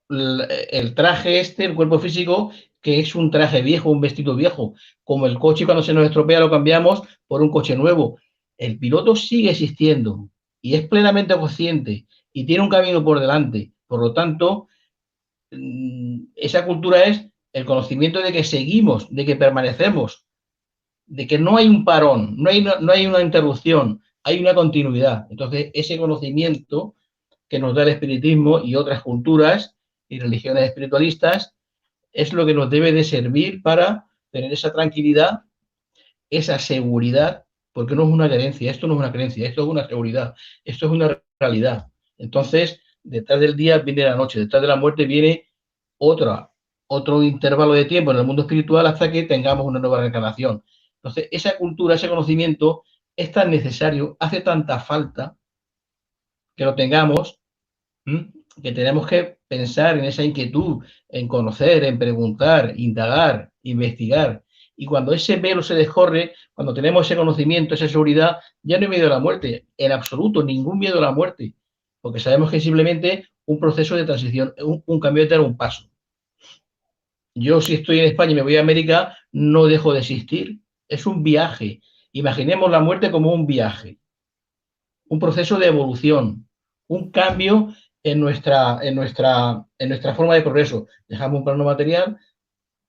D: el traje el cuerpo físico, que es un traje viejo, un vestido viejo, como el coche cuando se nos estropea lo cambiamos por un coche nuevo. El piloto sigue existiendo y es plenamente consciente y tiene un camino por delante. Por lo tanto, esa cultura es el conocimiento de que seguimos, de que permanecemos, de que no hay un parón, no hay una interrupción, hay una continuidad. Entonces, ese conocimiento que nos da el espiritismo y otras culturas y religiones espiritualistas es lo que nos debe de servir para tener esa tranquilidad, esa seguridad, porque no es una creencia, esto no es una creencia, esto es una seguridad, esto es una realidad. Entonces, detrás del día viene la noche, detrás de la muerte viene otro intervalo de tiempo en el mundo espiritual hasta que tengamos una nueva reencarnación. Entonces, esa cultura, ese conocimiento es tan necesario, hace tanta falta que lo tengamos, que tenemos que pensar en esa inquietud, en conocer, en preguntar, indagar, investigar. Y cuando ese velo se descorre, cuando tenemos ese conocimiento, esa seguridad, ya no hay miedo a la muerte, en absoluto, ningún miedo a la muerte, porque sabemos que es simplemente un proceso de transición, un cambio de dar un paso. Yo, si estoy en España y me voy a América, no dejo de existir. Es un viaje. Imaginemos la muerte como un viaje, un proceso de evolución, un cambio en nuestra forma de progreso. Dejamos un plano material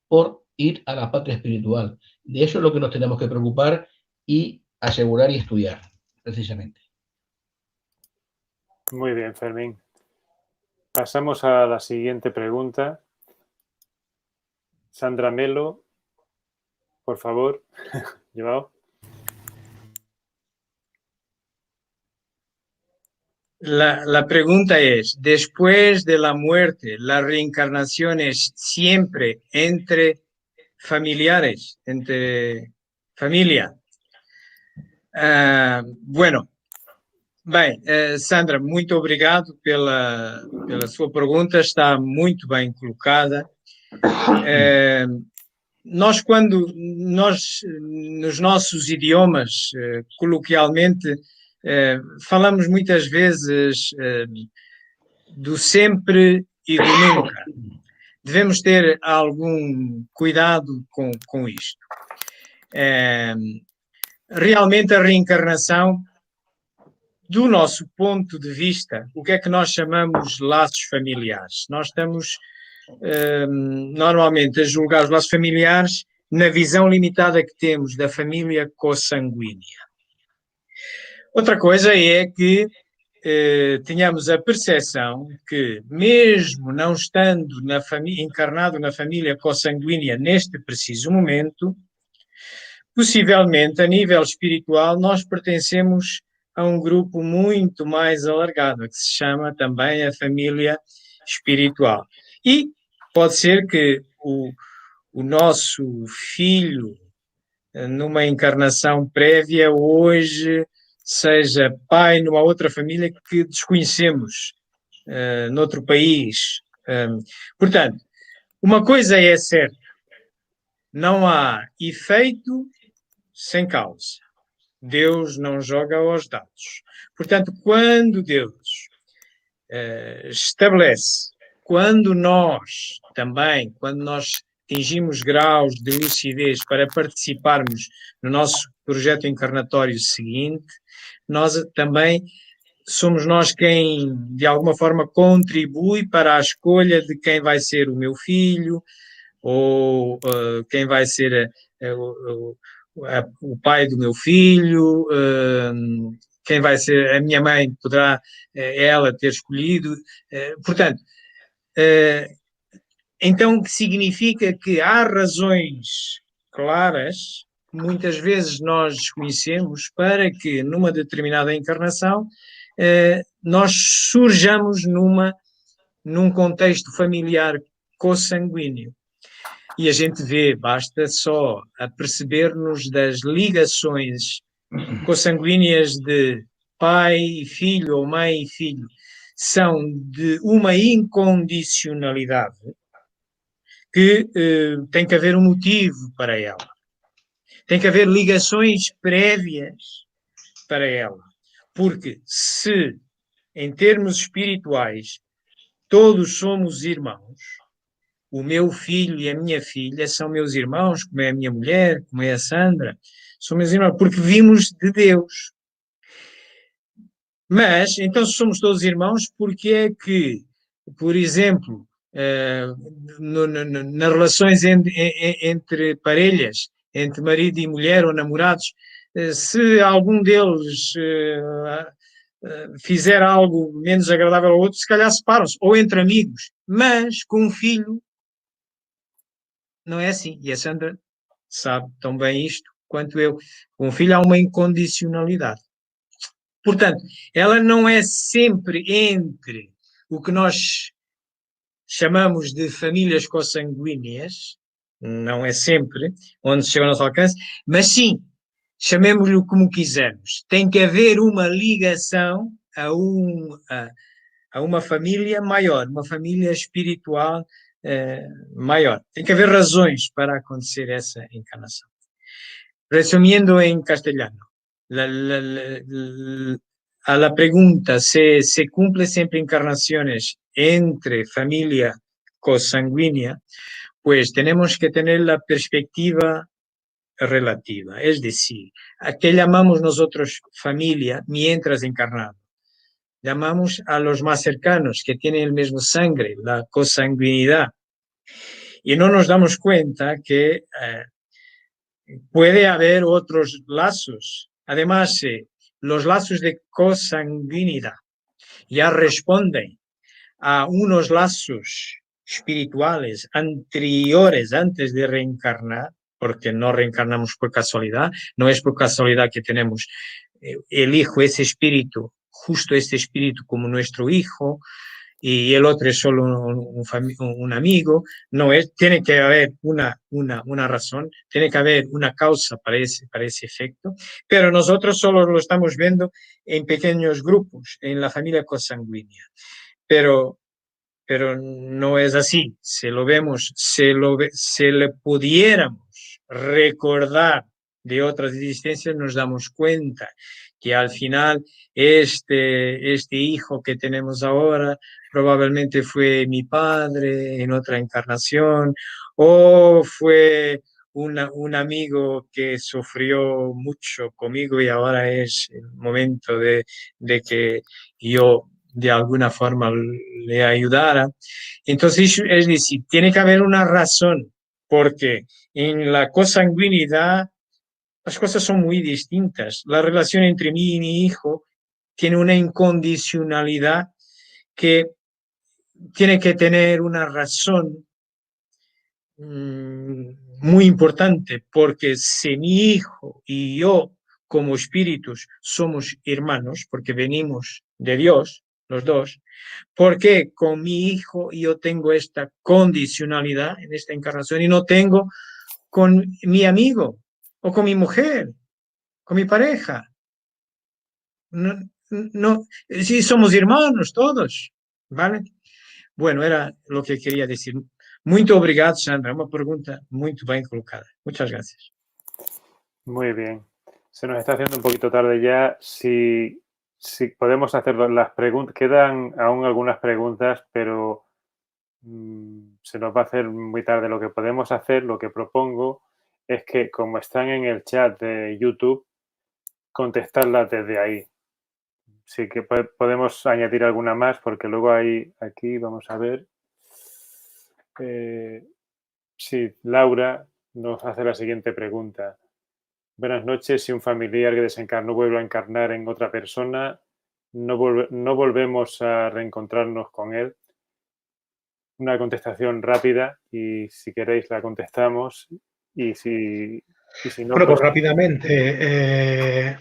D: por ir a la patria espiritual. De eso es lo que nos tenemos que preocupar y asegurar y estudiar, precisamente.
A: Muy bien, Fermín. Pasamos a la siguiente pregunta. Sandra Melo, por favor. Joao.
B: La pregunta es, después de la muerte, ¿la reencarnación es siempre entre familiares, entre familia? Bueno, bem, Sandra, muito obrigado pela sua pergunta, está muito bem colocada. Nós, nos nossos idiomas, coloquialmente, falamos muitas vezes do sempre e do nunca. Devemos ter algum cuidado com isto. Realmente a reencarnação, do nosso ponto de vista, o que é que nós chamamos laços familiares? Nós estamos normalmente a julgar os laços familiares na visão limitada que temos da família consanguínea. Outra coisa é que tenhamos a percepção que, mesmo não estando encarnado na família consanguínea neste preciso momento, possivelmente, a nível espiritual, nós pertencemos a um grupo muito mais alargado, que se chama também a família espiritual. E pode ser que o nosso filho, numa encarnação prévia, hoje seja pai numa outra família que desconhecemos, noutro país. Portanto, uma coisa é certa, não há efeito sem causa. Deus não joga aos dados. Portanto, quando Deus estabelece, quando nós atingimos graus de lucidez para participarmos no nosso projeto encarnatório seguinte, nós também somos nós quem, de alguma forma, contribui para a escolha de quem vai ser o meu filho, ou quem vai ser o pai do meu filho, quem vai ser a minha mãe, poderá ela ter escolhido. Portanto, então significa que há razões claras, que muitas vezes nós desconhecemos, para que numa determinada encarnação nós surjamos num contexto familiar consanguíneo. E a gente vê, basta só a perceber-nos das ligações consanguíneas de pai e filho ou mãe e filho, são de uma incondicionalidade que tem que haver um motivo para ela. Tem que haver ligações prévias para ela. Porque se, em termos espirituais, todos somos irmãos, o meu filho e a minha filha são meus irmãos, como é a minha mulher, como é a Sandra, são meus irmãos, porque vimos de Deus. Mas, então, se somos todos irmãos, porque é que, por exemplo, nas relações entre parelhas, entre marido e mulher ou namorados, se algum deles fizer algo menos agradável ao outro, se calhar separam-se, ou entre amigos, mas com um filho não é assim, e a Sandra sabe tão bem isto quanto eu. Com um filho há uma incondicionalidade. Portanto, ela não é sempre entre o que nós chamamos de famílias consanguíneas, não é sempre onde chega ao nosso alcance, mas sim, chamemos-lhe como quisermos. Tem que haver uma ligação a uma família maior, uma família espiritual maior. Tem que haver razões para acontecer essa encarnação. Resumiendo en castellano, a la pregunta, ¿se cumple siempre encarnaciones entre familia consanguínea? Pues tenemos que tener la perspectiva relativa, es decir, ¿a qué llamamos nosotros familia mientras encarnado? Llamamos a los más cercanos, que tienen el mismo sangre, la consanguinidad. Y no nos damos cuenta que puede haber otros lazos. Además, los lazos de consanguinidad ya responden a unos lazos espirituales anteriores antes de reencarnar, porque no reencarnamos por casualidad, no es por casualidad que tenemos el hijo, ese espíritu, justo este espíritu como nuestro hijo, y el otro es solo un amigo. No es, tiene que haber una razón, tiene que haber una causa para ese efecto, pero nosotros solo lo estamos viendo en pequeños grupos, en la familia consanguínea. Pero no es así. Si lo vemos, si le pudiéramos recordar de otras existencias, nos damos cuenta que al final este hijo que tenemos ahora probablemente fue mi padre en otra encarnación, o fue un amigo que sufrió mucho conmigo y ahora es el momento de que yo de alguna forma le ayudara. Entonces, es decir, tiene que haber una razón, porque en la consanguinidad las cosas son muy distintas. La relación entre mí y mi hijo tiene una incondicionalidad que tiene que tener una razón muy importante, porque si mi hijo y yo como espíritus somos hermanos, porque venimos de Dios, los dos, ¿por qué con mi hijo yo tengo esta condicionalidad en esta encarnación y no tengo con mi amigo o con mi mujer, con mi pareja? No, sí, somos hermanos todos, ¿vale? Bueno, era lo que quería decir. Muito obrigado, Sandra. Uma pergunta muito bem colocada. Muchas gracias.
A: Muy bien. Se nos está haciendo un poquito tarde ya. Si podemos hacer las preguntas, quedan aún algunas preguntas, pero se nos va a hacer muy tarde. Lo que podemos hacer, lo que propongo, es que como están en el chat de YouTube, contestarlas desde ahí. Sí que podemos añadir alguna más, porque luego hay aquí, vamos a ver. Sí, Laura nos hace la siguiente pregunta. Buenas noches. Si un familiar que desencarnó vuelve a encarnar en otra persona, no volvemos a reencontrarnos con él. Una contestación rápida y si queréis la contestamos y si no...
C: Bueno, pues rápidamente,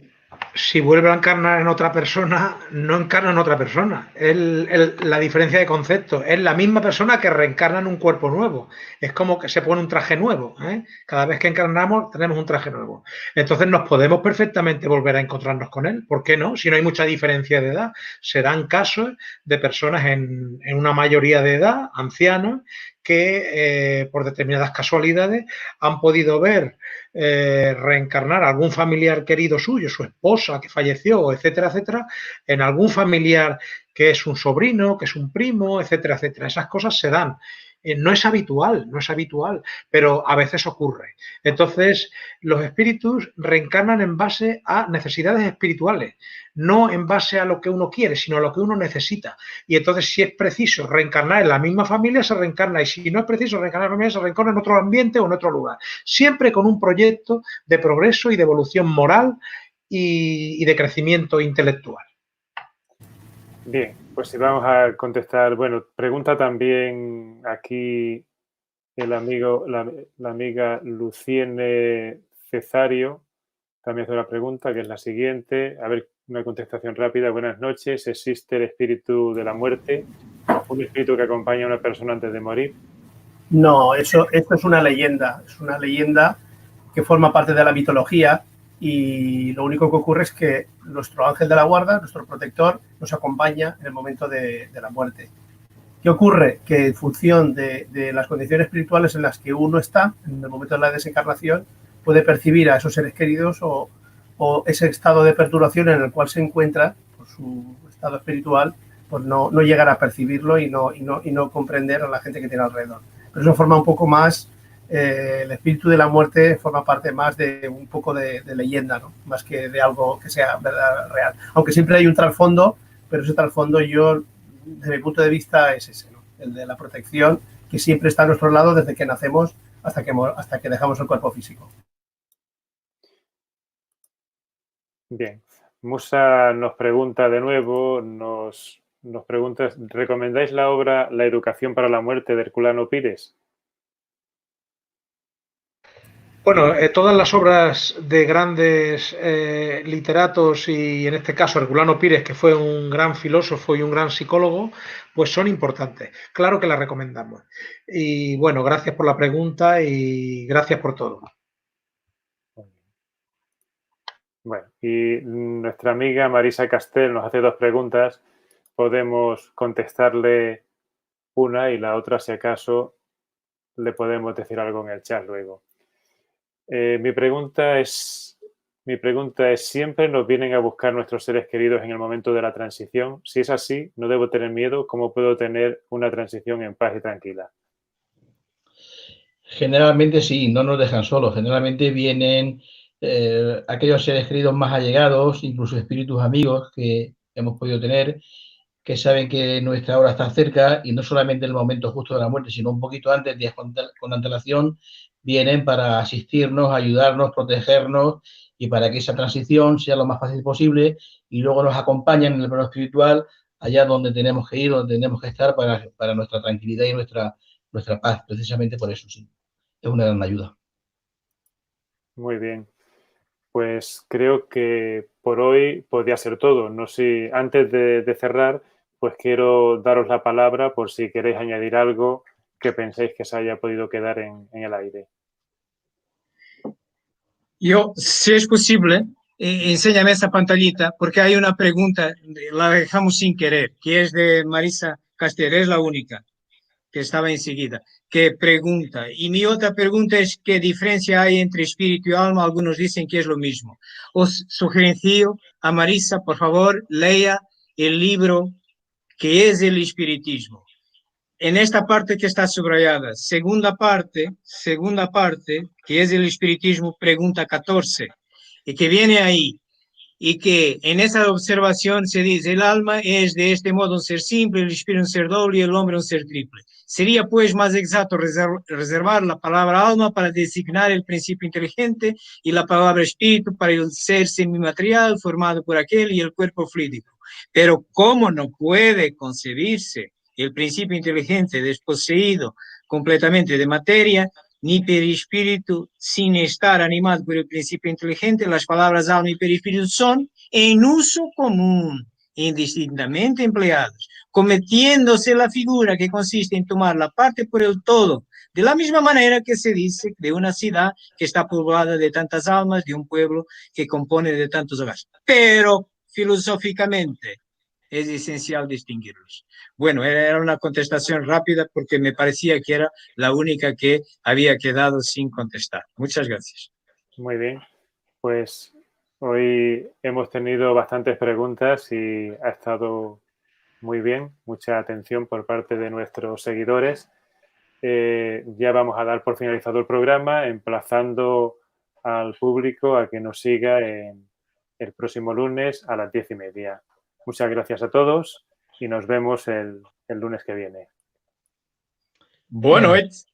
C: si vuelve a encarnar en otra persona, no encarna en otra persona. La diferencia de concepto es la misma persona que reencarna en un cuerpo nuevo. Es como que se pone un traje nuevo, ¿eh? Cada vez que encarnamos tenemos un traje nuevo. Entonces nos podemos perfectamente volver a encontrarnos con él. ¿Por qué no? Si no hay mucha diferencia de edad. Se dan casos de personas en una mayoría de edad, ancianos, que por determinadas casualidades han podido ver reencarnar a algún familiar querido suyo, su esposa que falleció, etcétera, etcétera, en algún familiar que es un sobrino, que es un primo, etcétera, etcétera. Esas cosas se dan. No es habitual, pero a veces ocurre. Entonces, los espíritus reencarnan en base a necesidades espirituales, no en base a lo que uno quiere, sino a lo que uno necesita. Y entonces, si es preciso reencarnar en la misma familia, se reencarna. Y si no es preciso reencarnar en la familia, se reencarna en otro ambiente o en otro lugar. Siempre con un proyecto de progreso y de evolución moral y de crecimiento intelectual.
A: Bien, pues si vamos a contestar, bueno, pregunta también aquí el amigo, la amiga Luciene Cesario, también hace una pregunta que es la siguiente, a ver, una contestación rápida. Buenas noches, ¿existe el espíritu de la muerte? ¿Un espíritu que acompaña a una persona antes de morir?
E: No, esto es una leyenda que forma parte de la mitología. Y lo único que ocurre es que nuestro ángel de la guarda, nuestro protector, nos acompaña en el momento de la muerte. ¿Qué ocurre? Que en función de las condiciones espirituales en las que uno está, en el momento de la desencarnación, puede percibir a esos seres queridos o ese estado de perturbación en el cual se encuentra, por su estado espiritual, pues no llegar a percibirlo y no comprender a la gente que tiene alrededor. Pero eso forma un poco más... el espíritu de la muerte forma parte más de un poco de leyenda, ¿no? Más que de algo que sea verdad, real. Aunque siempre hay un trasfondo, pero ese trasfondo desde mi punto de vista, es ese, ¿no? El de la protección que siempre está a nuestro lado desde que nacemos hasta que dejamos el cuerpo físico.
A: Bien. Musa nos pregunta de nuevo, nos pregunta, ¿recomendáis la obra La educación para la muerte de Herculano Pires?
C: Bueno, todas las obras de grandes literatos y en este caso Herculano Pires, que fue un gran filósofo y un gran psicólogo, pues son importantes. Claro que las recomendamos. Y bueno, gracias por la pregunta y gracias por todo.
A: Bueno, y nuestra amiga Marisa Castel nos hace dos preguntas. Podemos contestarle una y la otra, si acaso, le podemos decir algo en el chat luego. Mi pregunta es, ¿siempre nos vienen a buscar nuestros seres queridos en el momento de la transición? Si es así, no debo tener miedo. ¿Cómo puedo tener una transición en paz y tranquila?
D: Generalmente sí, no nos dejan solos. Generalmente vienen aquellos seres queridos más allegados, incluso espíritus amigos que hemos podido tener, que saben que nuestra hora está cerca y no solamente en el momento justo de la muerte, sino un poquito antes, días con antelación, vienen para asistirnos, ayudarnos, protegernos y para que esa transición sea lo más fácil posible y luego nos acompañan en el plano espiritual allá donde tenemos que ir, donde tenemos que estar para nuestra tranquilidad y nuestra paz. Precisamente por eso, sí. Es una gran ayuda.
A: Muy bien. Pues creo que por hoy podría ser todo. No sé, antes de cerrar, pues quiero daros la palabra por si queréis añadir algo que penséis que se haya podido quedar en el aire.
B: Yo, si es posible, enséñame esa pantallita, porque hay una pregunta, la dejamos sin querer, que es de Marisa Castel, es la única. que estaba enseguida, que pregunta. Y mi otra pregunta es, ¿qué diferencia hay entre espíritu y alma? Algunos dicen que es lo mismo. Os sugerencio a Marisa, por favor, lea el libro que es el espiritismo. En esta parte que está subrayada, segunda parte, que es el espiritismo, pregunta 14, y que viene ahí, y que en esa observación se dice, el alma es de este modo un ser simple, el espíritu un ser doble y el hombre un ser triple. Sería pues más exacto reservar la palabra alma para designar el principio inteligente y la palabra espíritu para el ser semimaterial formado por aquel y el cuerpo fluídico. Pero ¿cómo no puede concebirse el principio inteligente desposeído completamente de materia, ni perispíritu sin estar animado por el principio inteligente? Las palabras alma y perispíritu son en uso común, indistintamente empleados, cometiéndose la figura que consiste en tomar la parte por el todo, de la misma manera que se dice de una ciudad que está poblada de tantas almas, de un pueblo que compone de tantos hogares. Pero filosóficamente es esencial distinguirlos. Bueno, era una contestación rápida porque me parecía que era la única que había quedado sin contestar. Muchas gracias.
A: Muy bien, pues hoy hemos tenido bastantes preguntas y ha estado muy bien, mucha atención por parte de nuestros seguidores. Ya vamos a dar por finalizado el programa, emplazando al público a que nos siga el próximo lunes a las 10:30. Muchas gracias a todos y nos vemos el lunes que viene.
B: Buenas noches.